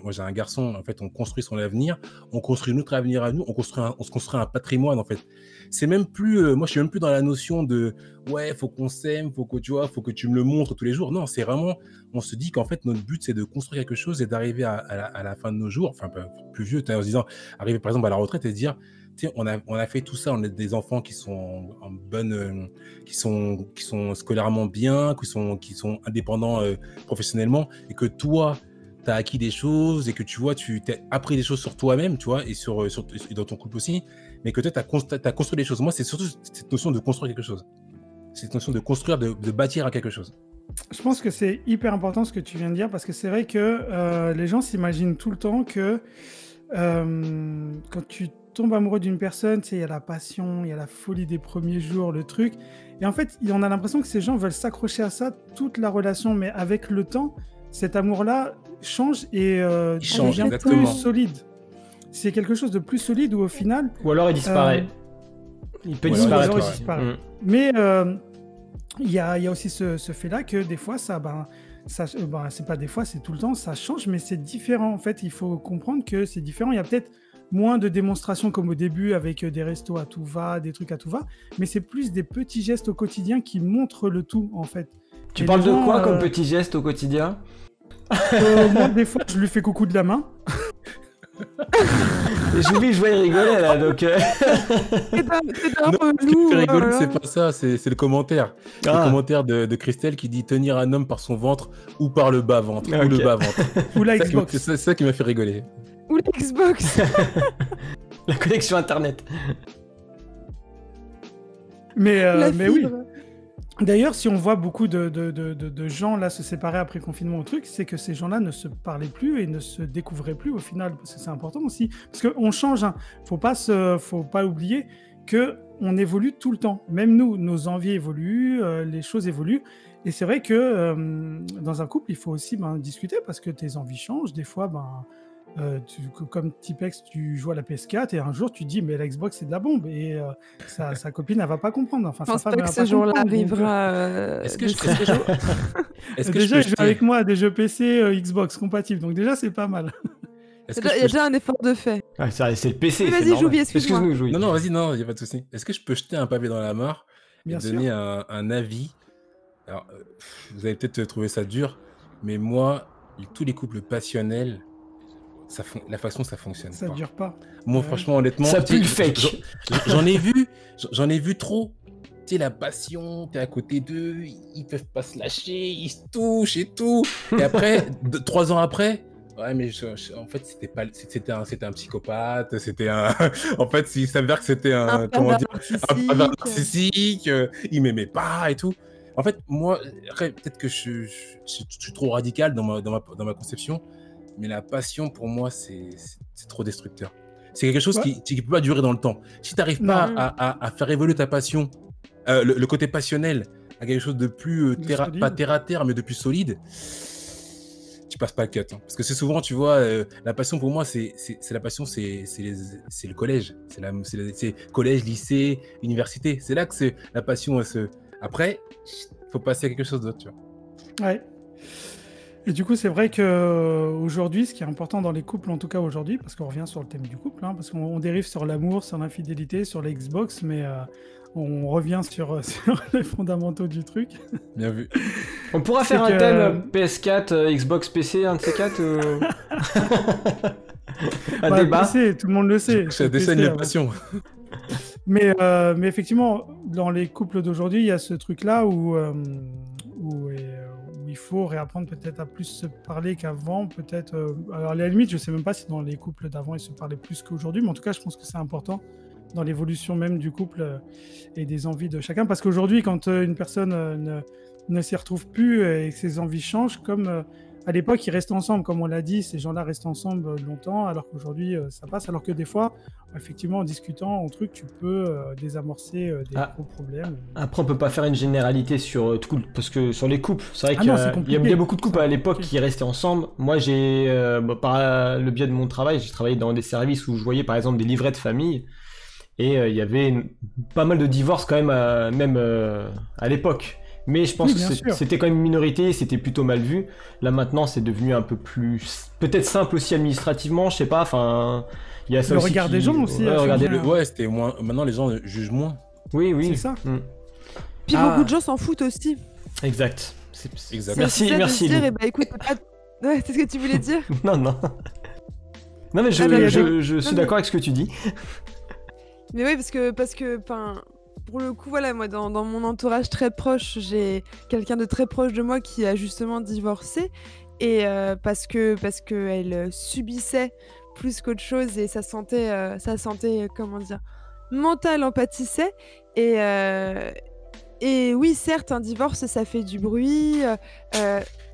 moi j'ai un garçon, en fait, on construit son avenir, on construit notre avenir à nous, on se construit un patrimoine, en fait. C'est même plus, moi je suis même plus dans la notion de, ouais, faut qu'on s'aime, faut que tu me le montres tous les jours. Non, c'est vraiment, on se dit qu'en fait, notre but, c'est de construire quelque chose et d'arriver à la fin de nos jours, enfin, plus vieux, en se disant, arriver par exemple à la retraite et se dire, on a fait tout ça, on a des enfants qui sont en bonne, qui sont scolairement bien, qui sont indépendants professionnellement, et que toi, tu as acquis des choses et que tu vois, tu t'as appris des choses sur toi-même, tu vois, et et dans ton couple aussi, mais que toi, tu as construit des choses. Moi, c'est surtout cette notion de construire quelque chose. Cette notion de construire, de bâtir à quelque chose. Je pense que c'est hyper important ce que tu viens de dire, parce que c'est vrai que les gens s'imaginent tout le temps que quand tu tombes amoureux d'une personne, tu sais, il y a la passion, il y a la folie des premiers jours, le truc. Et en fait, on a l'impression que ces gens veulent s'accrocher à ça toute la relation, mais avec le temps, cet amour-là change et devient plus solide. C'est quelque chose de plus solide où au final... Ou alors il disparaît. Il peut disparaître. Mais il y a aussi ce fait-là que des fois, c'est pas des fois, c'est tout le temps, ça change, mais c'est différent. En fait, il faut comprendre que c'est différent. Il y a peut-être moins de démonstrations comme au début avec des restos à tout va, des trucs à tout va, mais c'est plus des petits gestes au quotidien qui montrent le tout en fait. Tu parles de quoi comme petits gestes au quotidien? Moi, des fois, je lui fais coucou de la main. J'oublie, je vois rigoler là, donc... Non, ce qui me fait rigoler, c'est pas ça, c'est le commentaire. Le commentaire de Christelle qui dit tenir un homme par son ventre ou par le bas-ventre. Ou le bas-ventre. Ou la Xbox. C'est ça qui m'a fait rigoler. Ou la Xbox. La connexion Internet. Mais oui. D'ailleurs, si on voit beaucoup de gens là se séparer après le confinement au truc, c'est que ces gens-là ne se parlaient plus et ne se découvraient plus au final, parce que c'est important aussi. Parce qu'on change, hein. Faut pas oublier qu'on évolue tout le temps. Même nous, nos envies évoluent, les choses évoluent. Et c'est vrai que dans un couple, il faut aussi discuter parce que tes envies changent. Des fois, comme Tipex, tu joues à la PS4 et un jour tu dis mais la Xbox c'est de la bombe et sa copine elle va pas comprendre. Enfin, je pense pas que ce jour-là arrivera. Est-ce que déjà je joue avec moi à des jeux PC Xbox compatibles, donc déjà c'est pas mal. Il y a déjà un effort de fait. Ah, c'est le PC. Vas-y, Jouvi, excuse-moi. Non, vas-y, non, il y a pas de souci. Est-ce que je peux jeter un pavé dans la mare et donner un avis? Alors, vous allez peut-être trouver ça dur, mais moi, tous les couples passionnels, la façon ça fonctionne ça pas. Dure pas. Moi franchement honnêtement ça pue le fake. J'en ai vu trop. Tu sais, la passion, t'es à côté d'eux, ils peuvent pas se lâcher, ils se touchent et tout, et après 3 ans après, ouais mais en fait c'était un psychopathe, c'était un en fait il s'avère que c'était un narcissique, il m'aimait pas et tout. En fait moi peut-être que je suis trop radical dans ma conception. Mais la passion, pour moi, c'est trop destructeur. C'est quelque chose qui ne peut pas durer dans le temps. Si tu n'arrives pas à faire évoluer ta passion, le côté passionnel, à quelque chose de plus, pas terre à terre, mais de plus solide, tu passes pas le cut. Hein. Parce que c'est souvent, tu vois, la passion, pour moi, c'est la passion, c'est le collège. C'est collège, lycée, université. C'est là que la passion, après, il faut passer à quelque chose d'autre, tu vois. Ouais. Et du coup, c'est vrai qu'aujourd'hui, ce qui est important dans les couples, en tout cas aujourd'hui, parce qu'on revient sur le thème du couple, hein, parce qu'on dérive sur l'amour, sur l'infidélité, sur les Xbox, mais on revient sur les fondamentaux du truc. Bien vu. On pourra faire un thème PS4, Xbox PC, un de ces quatre un débat. PC, tout le monde le sait. Ça dessine les passions. Mais effectivement, dans les couples d'aujourd'hui, il y a ce truc-là où il faut réapprendre peut-être à plus se parler qu'avant, peut-être... alors à la limite, je sais même pas si dans les couples d'avant, ils se parlaient plus qu'aujourd'hui, mais en tout cas, je pense que c'est important dans l'évolution même du couple et des envies de chacun, parce qu'aujourd'hui, quand une personne ne s'y retrouve plus et que ses envies changent, comme à l'époque, ils restent ensemble, comme on l'a dit, ces gens-là restent ensemble longtemps, alors qu'aujourd'hui, ça passe, alors que des fois, effectivement, en discutant, tu peux désamorcer des gros problèmes. Après, on peut pas faire une généralité sur tout, parce que sur les couples, c'est vrai qu'il y a beaucoup de couples à l'époque qui restaient ensemble. Moi, j'ai, par le biais de mon travail, j'ai travaillé dans des services où je voyais par exemple des livrets de famille, et il y avait pas mal de divorces quand même, même à l'époque. Mais je pense que c'était quand même une minorité, c'était plutôt mal vu. Là maintenant, c'est devenu un peu plus, peut-être simple aussi administrativement, je sais pas. Enfin, il y a ça le aussi. Regard des gens aussi. C'était moins. Maintenant, les gens jugent moins. Oui. C'est ça. Puis beaucoup de gens s'en foutent aussi. Exact. Exact. Merci. Écoute, c'est ce que tu voulais dire. Non, mais je suis d'accord avec ce que tu dis. Mais oui, parce que, pour le coup, voilà, moi, dans mon entourage très proche, j'ai quelqu'un de très proche de moi qui a justement divorcé, et parce que elle subissait plus qu'autre chose, et sa santé, comment dire, mentale en pâtissait, et oui, certes, un divorce, ça fait du bruit,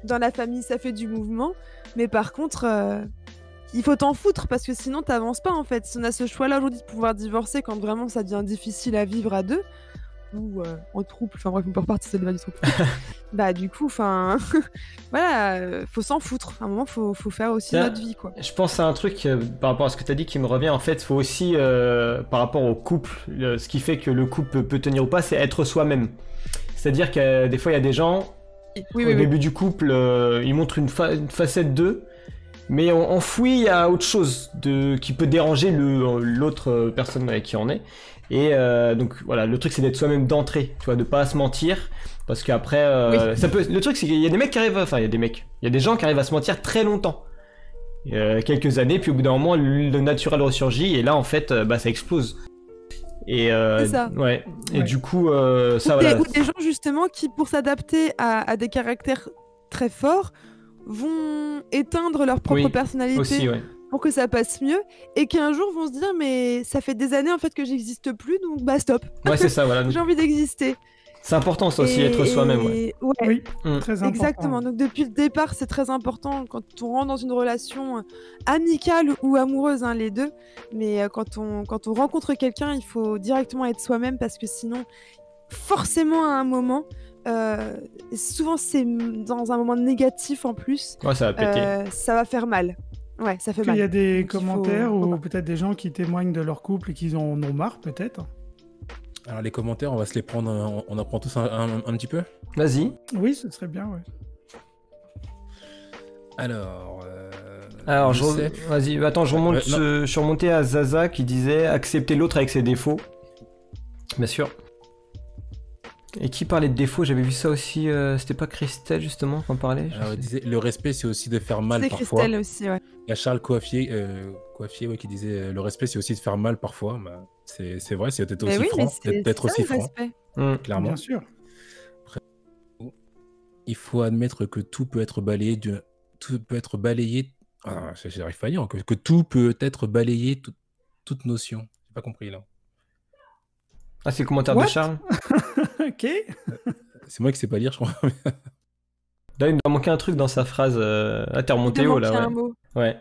dans la famille, ça fait du mouvement, mais par contre... il faut t'en foutre parce que sinon t'avances pas en fait. Si on a ce choix-là aujourd'hui de pouvoir divorcer quand vraiment ça devient difficile à vivre à deux ou en couple, enfin bref, on peut repartir sur le débat du couple. Bah du coup, enfin voilà, faut s'en foutre. À un moment, faut faire aussi notre vie quoi. Je pense à un truc par rapport à ce que t'as dit qui me revient. En fait, faut aussi par rapport au couple, ce qui fait que le couple peut tenir ou pas, c'est être soi-même. C'est-à-dire que des fois, il y a des gens au début du couple, ils montrent une facette d'eux. Mais enfoui, il y a autre chose qui peut déranger l'autre personne avec qui on est. Et donc voilà, le truc c'est d'être soi-même d'entrée, tu vois, de pas se mentir. Parce qu'après, le truc c'est qu'il y a des mecs qui arrivent, enfin il y a des gens qui arrivent à se mentir très longtemps. Quelques années, puis au bout d'un moment, le naturel ressurgit, et là en fait, ça explose. Et c'est ça. Ouais. Et du coup, ça ou voilà. Ou des gens justement qui, pour s'adapter à des caractères très forts, vont éteindre leur propre personnalité aussi, ouais. pour que ça passe mieux, et qu'un jour vont se dire mais ça fait des années en fait que j'existe plus, donc stop. Ouais, c'est ça, voilà. J'ai envie d'exister. C'est important ça aussi, être soi-même. Ouais. Oui, très important. Exactement. Donc depuis le départ, c'est très important quand on rentre dans une relation amicale ou amoureuse, hein, les deux. Mais quand on rencontre quelqu'un, il faut directement être soi-même, parce que sinon, forcément à un moment, souvent c'est dans un moment négatif en plus, ouais, ça va péter. ça va faire mal. Ouais, ça fait mal. Il y a des commentaires ou peut-être des gens qui témoignent de leur couple et qu'ils en ont marre, peut-être. Alors les commentaires, on va se les prendre, on en prend tous un petit peu. Vas-y. Oui, ce serait bien, ouais. Alors, vas-y, attends, je suis remonté à Zaza qui disait accepter l'autre avec ses défauts. Bien sûr. Et qui parlait de défauts? J'avais vu ça aussi, c'était pas Christelle justement qu'on parlait? Alors il disait le respect c'est aussi de faire mal parfois. C'est Christelle aussi, ouais. Il y a Charles Coiffier qui disait le respect c'est aussi de faire mal parfois. Bah, c'est vrai, c'est peut-être aussi franc, d'être aussi franc. Clairement. Bien sûr. Après, il faut admettre que tout peut être balayé j'arrive pas à dire, que tout peut être balayé, toute notion. J'ai pas compris là. Ah, c'est le commentaire de Charles. Ok. C'est moi qui sais pas lire, je crois. Là, il nous a manqué un truc dans sa phrase. Ah, t'es remonté haut là, ouais. Un mot. Ouais.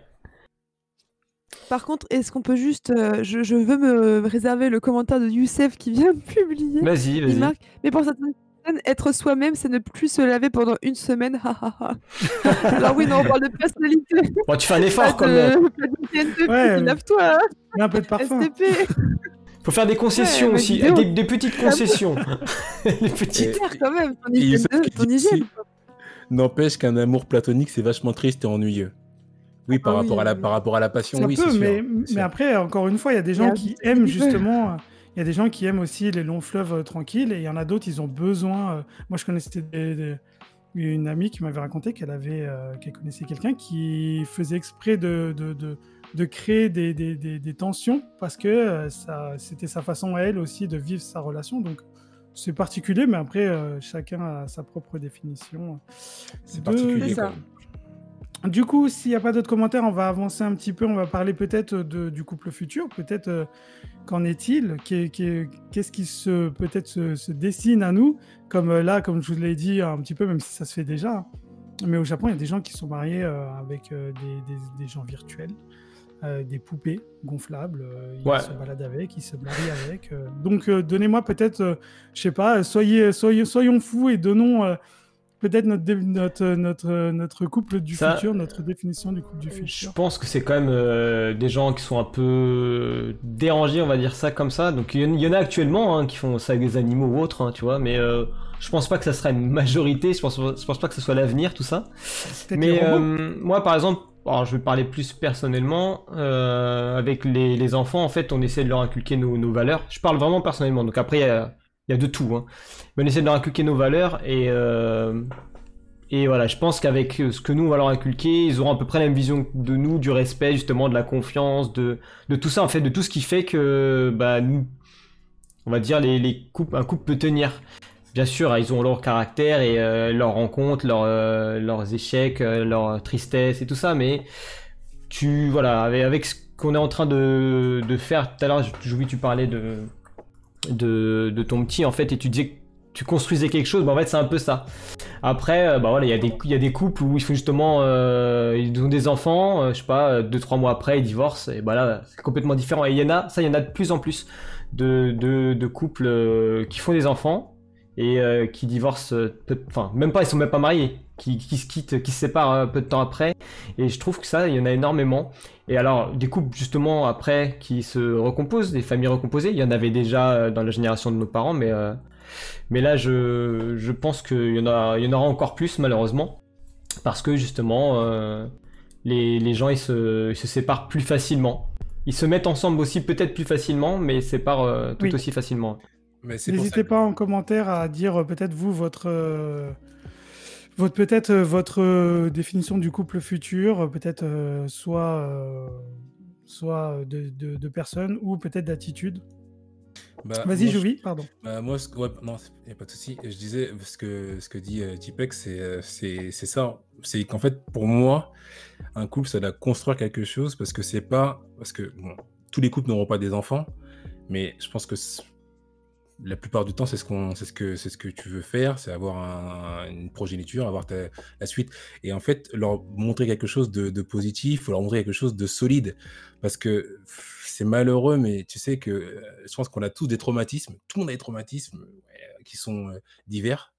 Par contre, est-ce qu'on peut juste... je veux me réserver le commentaire de Youssef qui vient de publier. Vas-y. Il marque, mais pour certaines personnes, être soi-même, c'est ne plus se laver pendant une semaine. Alors oui, non, on parle de personnalité. Bon, tu fais un effort quand même. Ouais, lave-toi. Il y a un peu de parfum. STP. Faut faire des concessions aussi, des petites concessions. Des petites. Quand même, ton hygiène. N'empêche qu'un amour platonique, c'est vachement triste et ennuyeux. Oui, par rapport à la passion, oui, c'est sûr. Mais après, encore une fois, il y a des gens qui aiment justement... Il y a des gens qui aiment aussi les longs fleuves tranquilles, et il y en a d'autres, ils ont besoin... Moi, je connaissais une amie qui m'avait raconté qu'elle connaissait quelqu'un qui faisait exprès de créer des tensions, parce que c'était sa façon à elle aussi de vivre sa relation. Donc, c'est particulier, mais après, chacun a sa propre définition. C'est particulier, ça. Du coup, s'il n'y a pas d'autres commentaires, on va avancer un petit peu. On va parler peut-être du couple futur. Peut-être qu'en est-il? Qu'est-ce qui peut-être se dessine à nous? Comme là, comme je vous l'ai dit un petit peu, même si ça se fait déjà. Mais au Japon, il y a des gens qui sont mariés avec des gens virtuels. Des poupées gonflables, ils se baladent avec, ils se marient avec. Donc, donnez-moi peut-être, je sais pas, soyons fous et donnons peut-être notre couple du futur, notre définition du couple du futur. Je pense que c'est quand même des gens qui sont un peu dérangés, on va dire ça comme ça. Donc, il y en a actuellement qui font ça avec des animaux ou autres, tu vois, mais je pense pas que ça sera une majorité, je pense pas que ce soit l'avenir, tout ça. Mais moi, par exemple, alors, je vais parler plus personnellement, avec les enfants, en fait, on essaie de leur inculquer nos valeurs. Je parle vraiment personnellement, donc après, il y a de tout. Hein. Mais on essaie de leur inculquer nos valeurs, et voilà, je pense qu'avec ce que nous, on va leur inculquer, ils auront à peu près la même vision de nous, du respect, justement, de la confiance, de tout ça, en fait, de tout ce qui fait que, nous, on va dire, un couple peut tenir. Bien sûr, ils ont leur caractère et leurs rencontres, leurs échecs, leur tristesse et tout ça, mais voilà, avec ce qu'on est en train de faire tout à l'heure, tu parlais de ton petit en fait, et tu disais que tu construisais quelque chose, en fait c'est un peu ça. Après, voilà, il y a des couples où ils font justement, ils ont des enfants, je sais pas, 2-3 mois après ils divorcent, et là c'est complètement différent. Et il y en a de plus en plus de couples qui font des enfants. Et qui divorcent, même pas, ils sont même pas mariés, qui se quittent, qui se séparent peu de temps après. Et je trouve que ça, il y en a énormément. Et alors, des couples justement après qui se recomposent, des familles recomposées, il y en avait déjà dans la génération de nos parents, mais là, je pense qu'il y en aura encore plus malheureusement, parce que justement, les gens ils se séparent plus facilement. Ils se mettent ensemble aussi peut-être plus facilement, mais se séparent tout aussi facilement. Mais c'est pour ça N'hésitez que- pas en commentaire à dire peut-être vous, votre définition du couple futur, peut-être soit de personnes ou peut-être d'attitude. Bah, Vas-y, moi, Jovi, pardon. moi, ouais, non, il n'y a pas de souci. Je disais, ce que dit Tipek, c'est ça. C'est qu'en fait, pour moi, un couple, ça doit construire quelque chose parce que c'est pas. Parce que, bon, tous les couples n'auront pas des enfants, mais je pense que la plupart du temps, c'est ce que tu veux faire, c'est avoir une progéniture, avoir la suite. Et en fait, leur montrer quelque chose de positif, ou leur montrer quelque chose de solide. Parce que c'est malheureux, mais tu sais que je pense qu'on a tous des traumatismes. Tout le monde a des traumatismes qui sont divers,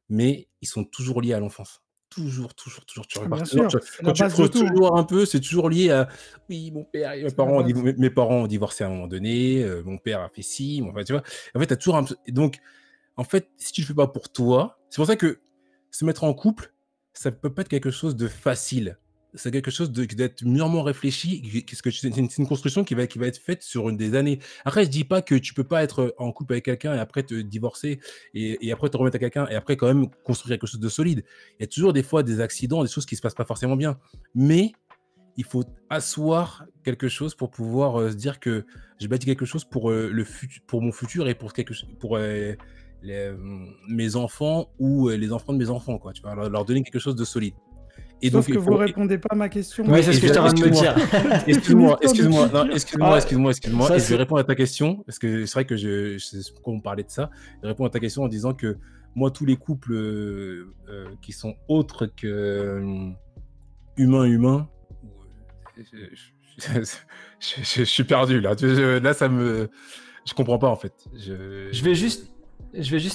mais ils sont toujours liés à l'enfance. Toujours, toujours, toujours. Tu repars Bien toujours. sûr, c'est Quand la tu base de creuses tout. toujours un peu, c'est toujours lié à oui, mon père, C'est la base. mes parents ont divorcé à un moment donné, mon père a fait ci, enfin, tu vois. En fait, tu as toujours un peu. Donc, en fait, si tu le fais pas pour toi, c'est pour ça que se mettre en couple, ça peut pas être quelque chose de facile. C'est quelque chose qui doit être mûrement réfléchi. C'est une construction qui va être faite sur des années. Après, je dis pas que tu peux pas être en couple avec quelqu'un et après te divorcer et après te remettre à quelqu'un et après quand même construire quelque chose de solide. Il y a toujours des fois des accidents, des choses qui se passent pas forcément bien. Mais il faut asseoir quelque chose pour pouvoir se dire que j'ai bâti quelque chose pour pour mon futur et pour mes enfants ou les enfants de mes enfants, quoi. Tu vois, leur donner quelque chose de solide. Et Sauf donc, que vous répondez pas à ma question. Ouais, c'est ce que je t'arrête de me dire. Excuse-moi. Ça, Et je c'est- vais répondre à ta question, parce que c'est vrai que quand on parlait de ça, je vais répondre à ta question en disant que moi, tous les couples qui sont autres que humains, je suis perdu là. Là, je comprends pas en fait. Je vais juste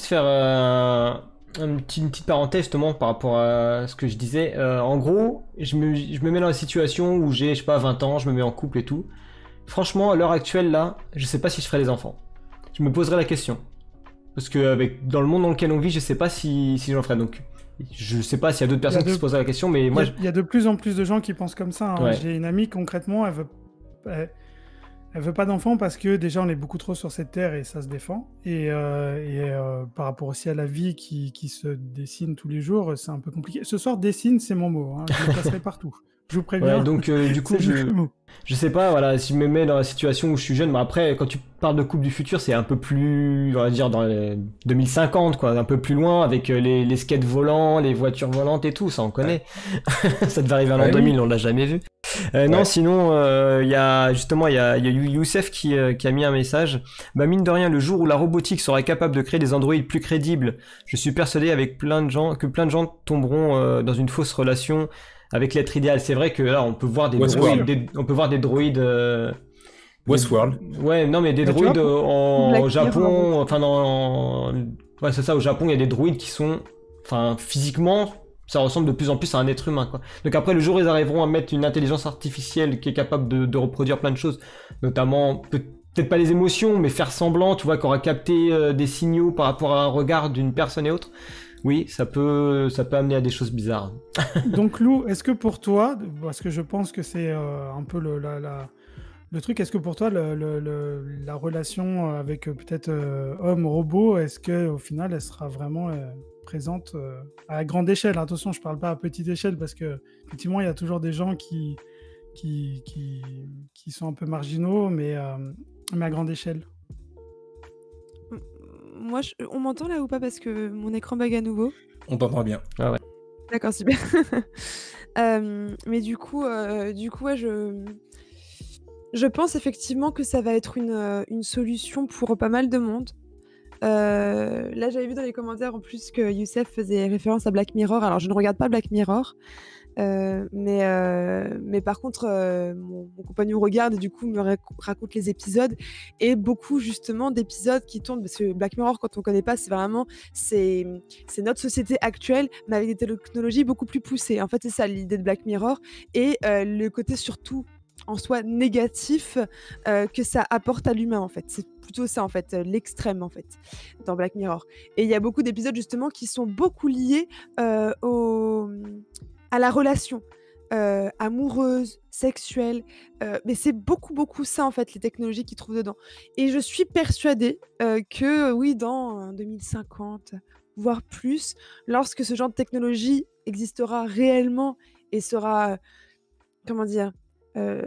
faire une petite parenthèse justement par rapport à ce que je disais. En gros, je me mets dans la situation où j'ai, je sais pas, 20 ans, je me mets en couple et tout. Franchement, à l'heure actuelle, là, je sais pas si je ferai des enfants. Je me poserai la question. Parce que dans le monde dans lequel on vit, je sais pas si j'en ferai. Donc, je sais pas s'il y a d'autres personnes qui se poseraient la question, mais moi... Il y a de plus en plus de gens qui pensent comme ça. Hein. Ouais. J'ai une amie, concrètement, elle veut pas d'enfants parce que déjà on est beaucoup trop sur cette terre et ça se défend. Et par rapport aussi à la vie qui se dessine tous les jours, c'est un peu compliqué. Ce soir, dessine, c'est mon mot. Hein. Je le placerai partout. Je vous préviens. Ouais, donc du coup, c'est le mot. je sais pas, voilà, si je me mets dans la situation où je suis jeune, mais après, quand tu parles de couple du futur, c'est un peu plus, on va dire, dans les 2050, quoi, un peu plus loin, avec les skates volants, les voitures volantes et tout, ça on connaît. Ça devait arriver à l'an 2000, on l'a jamais vu. Non, sinon, il y a Youssef qui a mis un message. Bah, mine de rien, le jour où la robotique sera capable de créer des androïdes plus crédibles, je suis persuadé que plein de gens tomberont dans une fausse relation avec l'être idéal. C'est vrai que là, on peut voir des droïdes. Westworld. Ouais, non, mais des Bah, tu droïdes vois, Black au Japon, Mirror. enfin ouais, c'est ça, au Japon, il y a des droïdes qui sont, enfin, physiquement, ça ressemble de plus en plus à un être humain, quoi. Donc après, le jour où ils arriveront à mettre une intelligence artificielle qui est capable de reproduire plein de choses, notamment peut-être pas les émotions, mais faire semblant, tu vois, qu'on aura capté des signaux par rapport à un regard d'une personne et autre. Oui, ça peut amener à des choses bizarres. Donc Lou, est-ce que pour toi, parce que je pense que c'est un peu le truc, est-ce que pour toi la relation avec peut-être homme-robot, est-ce que au final elle sera vraiment présente à grande échelle? Attention, je parle pas à petite échelle parce que effectivement il y a toujours des gens qui sont un peu marginaux, mais à grande échelle. Moi, on m'entend là ou pas parce que mon écran bug à nouveau? On t'entend bien. D'accord, super. Mais du coup, ouais, je pense effectivement que ça va être une solution pour pas mal de monde. Là, j'avais vu dans les commentaires en plus que Youssef faisait référence à Black Mirror. Alors, je ne regarde pas Black Mirror, mais par contre, mon compagnon regarde et du coup me raconte les épisodes et beaucoup justement d'épisodes qui tournent parce que Black Mirror, quand on connaît pas, c'est notre société actuelle, mais avec des technologies beaucoup plus poussées. En fait, c'est ça l'idée de Black Mirror et le côté surtout en soi négatif que ça apporte à l'humain en fait. C'est plutôt ça en fait, l'extrême en fait, dans Black Mirror. Et il y a beaucoup d'épisodes justement qui sont beaucoup liés à la relation. amoureuses, sexuelles, mais c'est beaucoup ça, en fait, les technologies qu'ils trouvent dedans et je suis persuadée, que oui, dans 2050, voire plus, lorsque ce genre de technologie existera réellement et sera, comment dire? Heu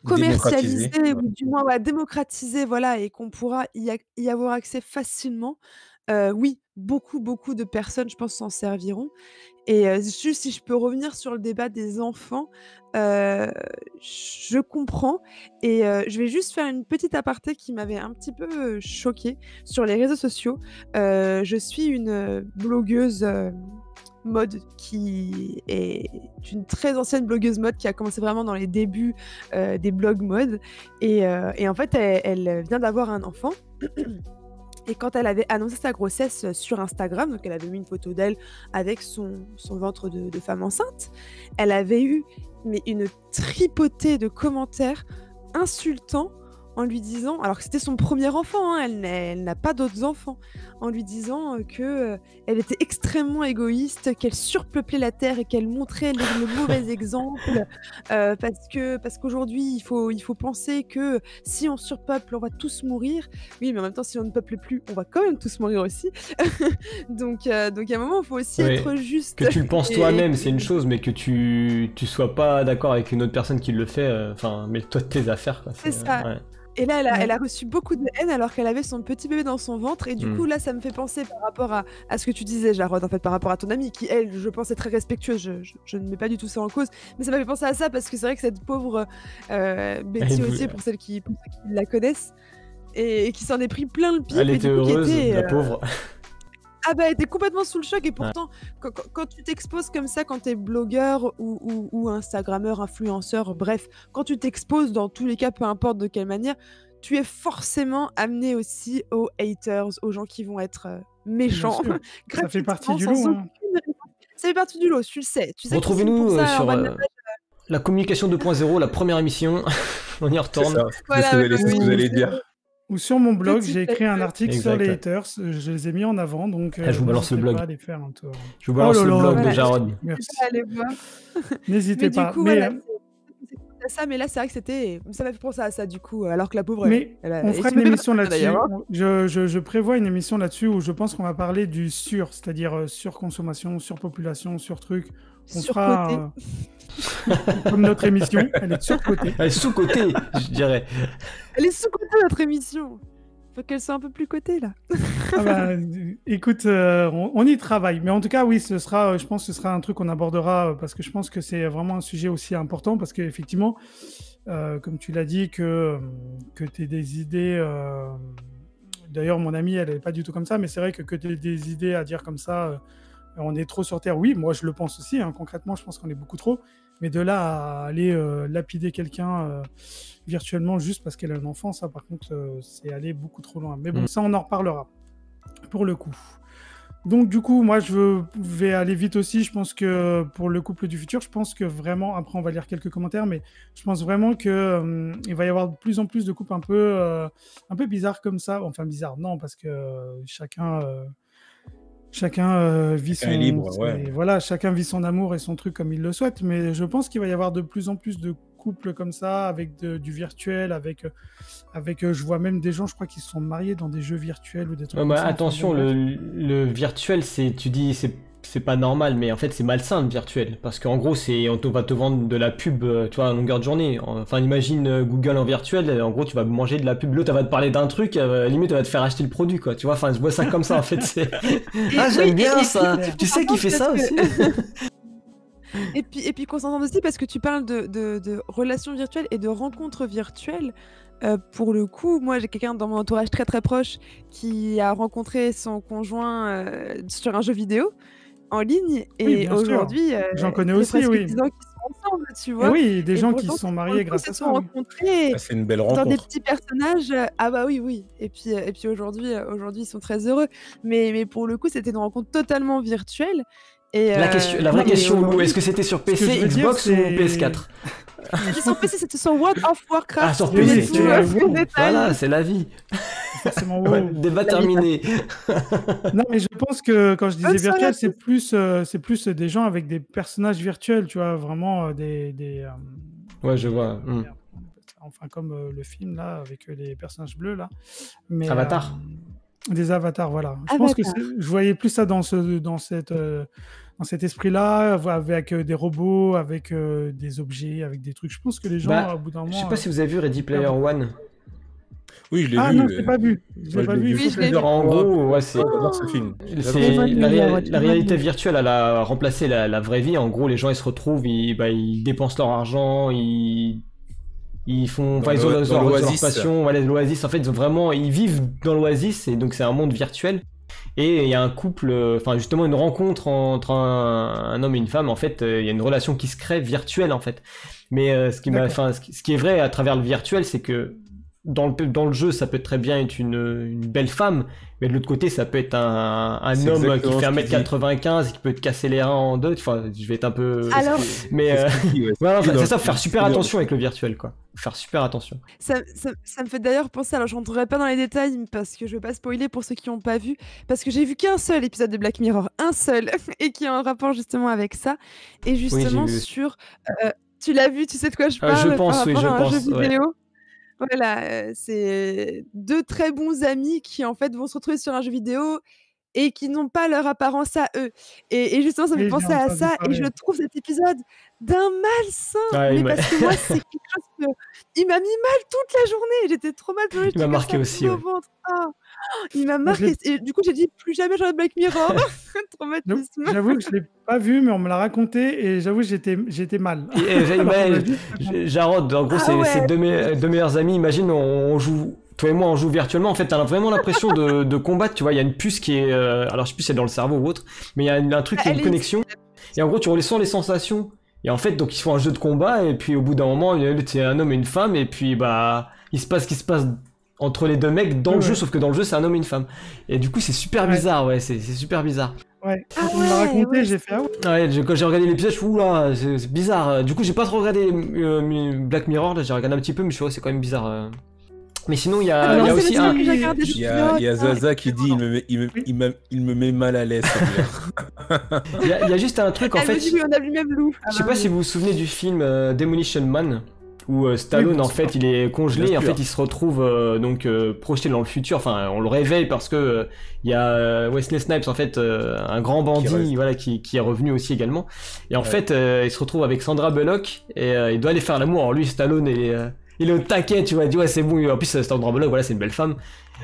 Démocratisé. Commercialisé ou du moins, ouais, démocratisé, voilà et qu'on pourra y avoir accès facilement, oui, beaucoup de personnes, je pense, s'en serviront et juste si je peux revenir sur le débat des enfants, heu, je comprends et je vais juste faire une petite aparté qui m'avait un petit peu, choquée sur les réseaux sociaux. Je suis une, blogueuse, mode qui est une très ancienne blogueuse mode qui a commencé vraiment dans les débuts, des blogs mode et en fait, elle vient d'avoir un enfant et quand elle avait annoncé sa grossesse, sur Instagram, donc elle avait mis une photo d'elle avec son ventre de femme enceinte, elle avait eu mais une tripotée de commentaires insultants en lui disant alors que c'était son premier enfant, hein, elle n'a pas d'autres enfants, en lui disant, que, elle était extrêmement égoïste, qu'elle surpeuplait la terre et qu'elle montrait le mauvais exemple, parce qu'aujourd'hui il faut penser que si on surpeuple, on va tous mourir. Oui, mais en même temps, si on ne peuple plus, on va quand même tous mourir aussi. Donc à un moment, il faut aussi Ouais. être juste Que tu le penses et toi-même, c'est une chose, mais que tu sois pas d'accord avec une autre personne qui le fait, enfin, mets-toi de tes affaires, quoi. c'est ça. Ouais. Et là, elle Ouais. a reçu beaucoup de haine alors qu'elle avait son petit bébé dans son ventre et du coup, là, ça me fait penser par rapport à ce que tu disais, Jarod, en fait, par rapport à ton amie qui, elle, je pense, est très respectueuse. Je ne mets pas du tout ça en cause, mais ça m'a fait penser à ça parce que c'est vrai que cette pauvre Betty Elle aussi, pour ceux qui la connaissent et qui s'en est pris plein le pied, Elle mais était du coup, qui heureuse, était la pauvre. ah bah, elle était complètement sous le choc et pourtant, quand tu t'exposes comme ça, quand t'es blogueur ou instagrammeur, influenceur, bref, quand tu t'exposes dans tous les cas, peu importe de quelle manière, tu es forcément amené aussi aux haters, aux gens qui vont être Bien méchants sûr, ça fait partie gratuitement, du sans lot, aucune hein. raison. Ça fait partie du lot, tu le sais. Tu sais qu'ils sont Retrouvez-nous pour ça en sur bas de la page. la communication 2.0, la première émission. On y C'est retourne. ça. C'est ce que Voilà, c'est ce que vous allez dire. Ou sur mon blog, Petit j'ai écrit un fait. article sur les Exact. haters, je les ai mis en avant, donc Ah, je vous balance le n'hésitez blog. pas à aller faire un tour. Je vous balance Oh là le là, blog de Voilà, Jarod. merci. je vais aller voir. N'hésitez Mais du pas. coup, voilà, c'est ça, mais là, c'est vrai que ça m'a fait penser à ça, du coup, alors que la pauvre, Mais elle on est fera sous une les émission vaccins, là-dessus. d'ailleurs, hein. Je prévois une émission là-dessus où je pense qu'on va parler du sur, c'est-à-dire surconsommation, surpopulation, surtruc. On Surcoté. fera comme notre émission, elle est surcotée. Elle est sous-cotée, je dirais. Elle est sous-cotée, notre émission. Faut qu'elle soit un peu plus cotée, là. Ah bah, écoute, on y travaille. Mais en tout cas, oui, ce sera, je pense que ce sera un truc qu'on abordera parce que je pense que c'est vraiment un sujet aussi important parce qu'effectivement, comme tu l'as dit, que tu aies des idées. D'ailleurs, mon amie, elle n'est pas du tout comme ça, mais c'est vrai que tu aies des idées à dire comme ça, on est trop sur Terre. Oui, moi, je le pense aussi. Hein, concrètement, je pense qu'on est beaucoup trop. Mais de là à aller lapider quelqu'un virtuellement juste parce qu'elle a un enfant, ça, par contre, c'est aller beaucoup trop loin. Mais bon, ça, on en reparlera pour le coup. Donc, du coup, moi, je vais aller vite aussi. Je pense que pour le couple du futur, je pense que vraiment, après, on va lire quelques commentaires, mais je pense vraiment que il va y avoir de plus en plus de couples un peu bizarres comme ça. Enfin, bizarres, non, parce que chacun vit Chacun est libre, son, ouais. voilà, chacun vit son amour et son truc comme il le souhaite. Mais je pense qu'il va y avoir de plus en plus de couples comme ça, avec du virtuel, avec, je vois même des gens, je crois, qui se sont mariés dans des jeux virtuels ou des trucs Ouais, comme mais ça. Enfin, attention, bon, bref. le virtuel, tu dis, c'est pas normal, mais en fait, c'est malsain le virtuel. Parce qu'en gros, on va te vendre de la pub, tu vois, à longueur de journée. Enfin, imagine Google en virtuel, en gros, tu vas manger de la pub. L'autre, elle va te parler d'un truc, limite, elle va te faire acheter le produit, quoi. Tu vois, enfin, je vois ça comme ça, en fait. Ah, j'aime bien ça. Tu sais qui fait ça aussi? Et puis qu'on s'entende aussi parce que tu parles de relations virtuelles et de rencontres virtuelles. Pour le coup, moi, j'ai quelqu'un dans mon entourage très très proche qui a rencontré son conjoint sur un jeu vidéo en ligne Oui, et bien sûr. aujourd'hui, J'en connais ça fait aussi, presque oui. 10 ans qu'ils sont ensemble, tu Et vois. oui, des Et gens qui pourtant, se sont pour le mariés coup, grâce ils à se ça. sont Oui. rencontrés Ah, c'est une belle dans des rencontre. petits personnages. Ah bah oui, oui. Et puis aujourd'hui, ils sont très heureux. Mais pour le coup, c'était une rencontre totalement virtuelle. Et La vraie non, mais question, Lou, aujourd'hui, est-ce que c'était sur ce que je PC, veux dire, Xbox ou c'est- PS4? c'était sur PC, c'était sur World of Warcraft. Ah, sur Je mets PC, tout, tu vois, le oui, détail. Voilà, c'est la vie. forcément Ouais, WoW. débat terminé. Non, mais je pense que quand je disais Bonne soirée à virtuel, tous. c'est plus des gens avec des personnages virtuels, tu vois, vraiment Ouais, je vois. merde, enfin comme le film là avec les personnages bleus là, mais Avatar. des avatars, voilà. Je pense que Avatar. je voyais plus ça dans cet esprit-là, avec des robots, avec des objets, avec des trucs. Je pense que les gens, Bah, au bout d'un je sais moment. pas si vous avez vu Ready Player One. Oui, je l'ai Ah vu. non, je l'ai pas vu. Je Moi, l'ai je pas l'ai vu. vu. Oui, je l'ai vu. En gros, ouais, c'est J'adore ce film. la réalité virtuelle, elle a remplacé la vraie vie. En gros, les gens ils se retrouvent, ils dépensent leur argent, ils font, enfin, ils ont leur passion, voilà, l'oasis. En fait, ils vivent dans l'oasis et donc c'est un monde virtuel. Et il y a un couple, enfin justement une rencontre entre un homme et une femme. En fait, il y a une relation qui se crée virtuelle en fait. Mais ce qui est vrai à travers le virtuel, c'est que dans le jeu, ça peut très bien être une belle femme, mais de l'autre côté, ça peut être un homme qui fait 1m95 et qui peut te casser les reins en deux. Enfin, je vais être un peu. Alors, mais ouais, c'est ça, faut faire super attention avec le virtuel, quoi. Faire super attention. ça me fait d'ailleurs penser, alors je rentrerai pas dans les détails parce que je veux pas spoiler pour ceux qui n'ont pas vu, parce que j'ai vu qu'un seul épisode de Black Mirror, un seul, et qui est en rapport justement avec ça, et justement sur... tu l'as vu, tu sais de quoi je parle je pense, par rapport à un jeu ouais. vidéo. Voilà, c'est deux très bons amis qui en fait vont se retrouver sur un jeu vidéo et qui n'ont pas leur apparence à eux. Et justement, ça me fait penser à ça, et je trouve cet épisode d'un malsain, mais parce que moi, c'est quelque chose que... Il m'a mis mal toute la journée, j'étais trop mal pleurée. Il m'a marqué aussi, ouais. Il m'a marqué, et du coup, j'ai dit, plus jamais je regarde Black Mirror. Traumatisme. J'avoue que je l'ai pas vu, mais on me l'a raconté, et j'avoue que j'étais mal. Jarod, en gros, c'est deux meilleurs amis. Imagine, on joue... Toi et moi, on joue virtuellement. En fait, t'as vraiment l'impression de combattre. Tu vois, il y a une puce qui est... alors, je sais plus si c'est dans le cerveau ou autre, mais il y a un truc qui est une connexion. Et en gros, tu ressens les sensations. Et en fait, donc, ils font un jeu de combat. Et puis, au bout d'un moment, c'est un homme et une femme. Et puis, bah, il se passe ce qui se passe entre les deux mecs dans le jeu. Sauf que dans le jeu, c'est un homme et une femme. Et du coup, c'est super bizarre. Ouais, c'est super bizarre. Ouais, quand on me l'a raconté, j'ai fait quand j'ai regardé l'épisode, je suis oula, c'est bizarre. Du coup, j'ai pas trop regardé Black Mirror. Là, j'ai regardé un petit peu, mais je suis c'est quand même bizarre. Mais sinon, il y a aussi un... Il y a Zaza qui dit il me met mal à l'aise. Il y a juste un truc, en fait... on a vu même Lou. Je sais pas si vous vous souvenez du film Demolition Man, où Stallone, en fait, il est congelé, et en fait, il se retrouve projeté dans le futur. Enfin, on le réveille parce que il y a Wesley Snipes, en fait, un grand bandit, voilà, qui est revenu aussi également. Et en fait, il se retrouve avec Sandra Bullock, et il doit aller faire l'amour. Alors lui, Stallone, il est au taquet, tu vois, il dit ouais c'est bon, en plus Sandra Bullock, voilà, c'est une belle femme.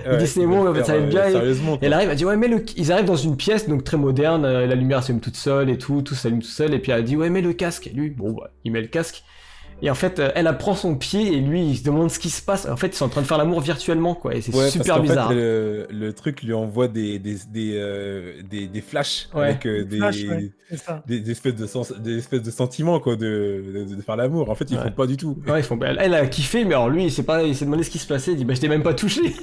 Il dit c'est bon, ça va être bien. Et elle arrive, elle dit ouais mais ils arrivent dans une pièce donc très moderne, la lumière s'allume toute seule et tout s'allume tout seul, et puis elle dit ouais mais le casque, et lui bon bah il met le casque. Et en fait, elle apprend son pied et lui, il se demande ce qui se passe. En fait, ils sont en train de faire l'amour virtuellement, quoi. Et c'est super bizarre. Fait, le truc lui envoie des flashs avec des espèces de sentiments, quoi, de faire l'amour. En fait, ils font pas du tout. Ouais, elle a kiffé, mais alors lui, il s'est demandé ce qui se passait. Il dit bah je t'ai même pas touché.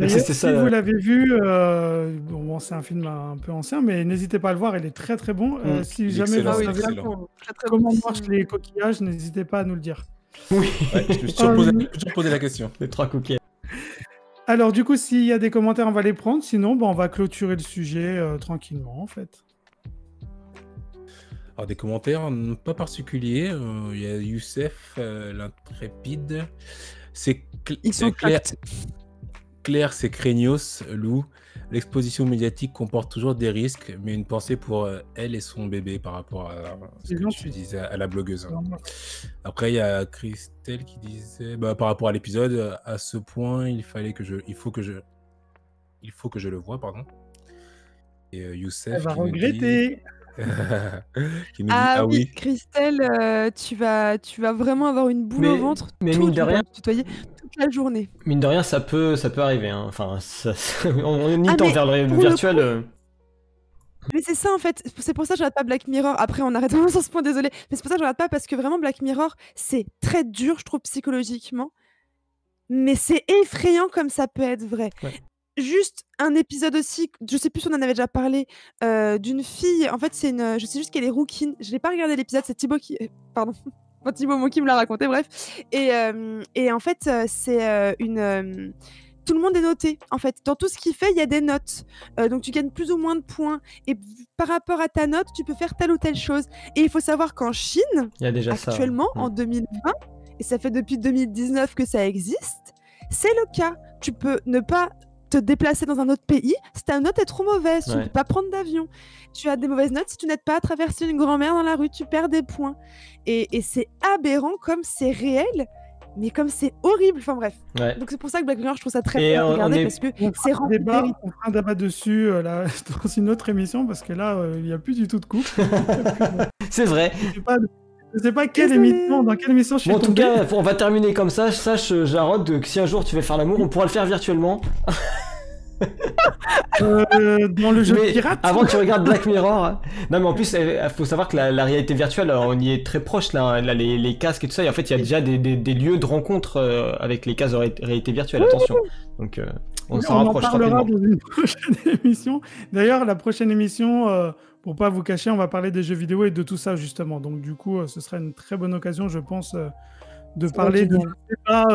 Si vous l'avez vu, bon, c'est un film un peu ancien, mais n'hésitez pas à le voir, il est très très bon. Si jamais vous savez comment marchent les coquillages, n'hésitez pas à nous le dire. Oui, je me suis toujours posé la question. Les 3 coquillages. Alors du coup, s'il y a des commentaires, on va les prendre, sinon on va clôturer le sujet tranquillement en fait. Alors des commentaires pas particuliers, il y a Youssef, l'intrépide, Ils sont Claire, c'est craignos, Lou. L'exposition médiatique comporte toujours des risques, mais une pensée pour elle et son bébé par rapport à ce que tu disais à la blogueuse. Après, il y a Christelle qui disait, par rapport à l'épisode, à ce point, il faut que je le voie, pardon. Et Youssef elle va regretter. Qui nous dit, oui, Christelle, tu vas vraiment avoir une boule au ventre. Mais mine de rien, tutoyer toute la journée. Mine de rien, ça peut arriver. Hein. Enfin, on y tend vers le virtuel. Mais c'est ça en fait, c'est pour ça que je regarde pas Black Mirror. Après, on arrête vraiment sur ce point, désolé. Mais c'est pour ça que je regarde pas, parce que vraiment Black Mirror, c'est très dur, je trouve, psychologiquement. Mais c'est effrayant comme ça peut être vrai. Ouais. Juste un épisode aussi, je sais plus si on en avait déjà parlé, d'une fille, en fait je sais juste qu'elle est rouquine, je l'ai pas regardé l'épisode, c'est Thibaut qui... Pardon, Thibaut Mon qui me l'a raconté, bref. Et en fait, c'est une tout le monde est noté, en fait. Dans tout ce qu'il fait, il y a des notes. Donc, tu gagnes plus ou moins de points. Et par rapport à ta note, tu peux faire telle ou telle chose. Et il faut savoir qu'en Chine, Il y a déjà actuellement, ça. en 2020, et ça fait depuis 2019 que ça existe, c'est le cas. Tu peux ne pas te déplacer dans un autre pays si ta note est trop mauvaise. Tu ne Ouais. peux pas prendre d'avion. Tu as des mauvaises notes si tu n'aides pas à traverser une grand-mère dans la rue. Tu perds des points. Et c'est aberrant comme c'est réel, mais comme c'est horrible. Enfin bref. Ouais. Donc c'est pour ça que Black Mirror, je trouve ça très Et bien à on regarder est- parce que On c'est fera un rempli de débat, vérité. on fera un débat dessus là, dans une autre émission parce que là, il n'y a plus du tout de couple. C'est vrai. Je sais pas quelle Désolée. émission, dans quelle émission je suis Bon, en tout tombé. cas, on va terminer comme ça. Sache, Jarod, que si un jour tu veux faire l'amour, on pourra le faire virtuellement. Dans le jeu Mais de pirate. avant, tu regardes Black Mirror. Hein. Non, mais en plus, il faut savoir que la réalité virtuelle, on y est très proche là. Hein. Là, les casques et tout ça. Et en fait, il y a déjà des lieux de rencontre avec les casques de réalité virtuelle. Attention. Donc, on s'en en rapproche parlera rapidement. dans une prochaine émission. D'ailleurs, la prochaine émission, pour pas vous cacher, on va parler des jeux vidéo et de tout ça justement. Donc du coup, ce sera une très bonne occasion, je pense, de Ça va parler être de génial. débat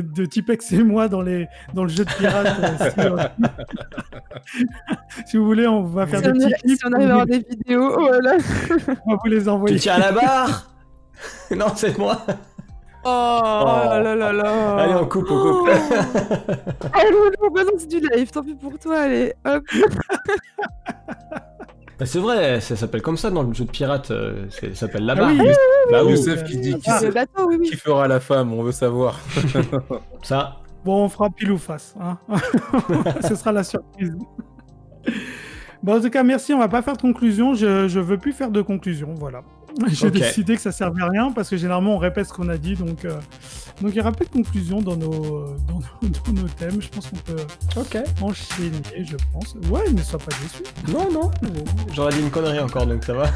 de Tipex et moi dans le jeu de pirate. Si vous voulez, on va faire Si des petits clips. si on arrive à avoir des vidéos, oh là là. On va vous les Tu envoyer. tiens à la barre. Non, c'est moi. Oh là là là. Allez, on coupe, on coupe. Oh non, non, bah non, c'est du live, tant pis pour toi, allez, hop. Bah, c'est vrai, ça s'appelle comme ça dans le jeu de pirate. Ça s'appelle la Ah barre. oui, Bah oui, Youssef qui dit Ah, le bateau, oui, oui. qui fera la femme, on veut savoir. ça. bon, on fera pile ou face. Hein. Ce sera la surprise. Bon, en tout cas, merci. On va pas faire de conclusion. Je veux plus faire de conclusion. Voilà. J'ai Ok. décidé que ça servait à rien parce que généralement on répète ce qu'on a dit. Donc il y aura plus de conclusion dans nos thèmes. Je pense qu'on peut Ok. enchaîner, je pense. Ouais, ne sois pas déçu. Non, non. J'aurais dit une connerie encore, donc ça va.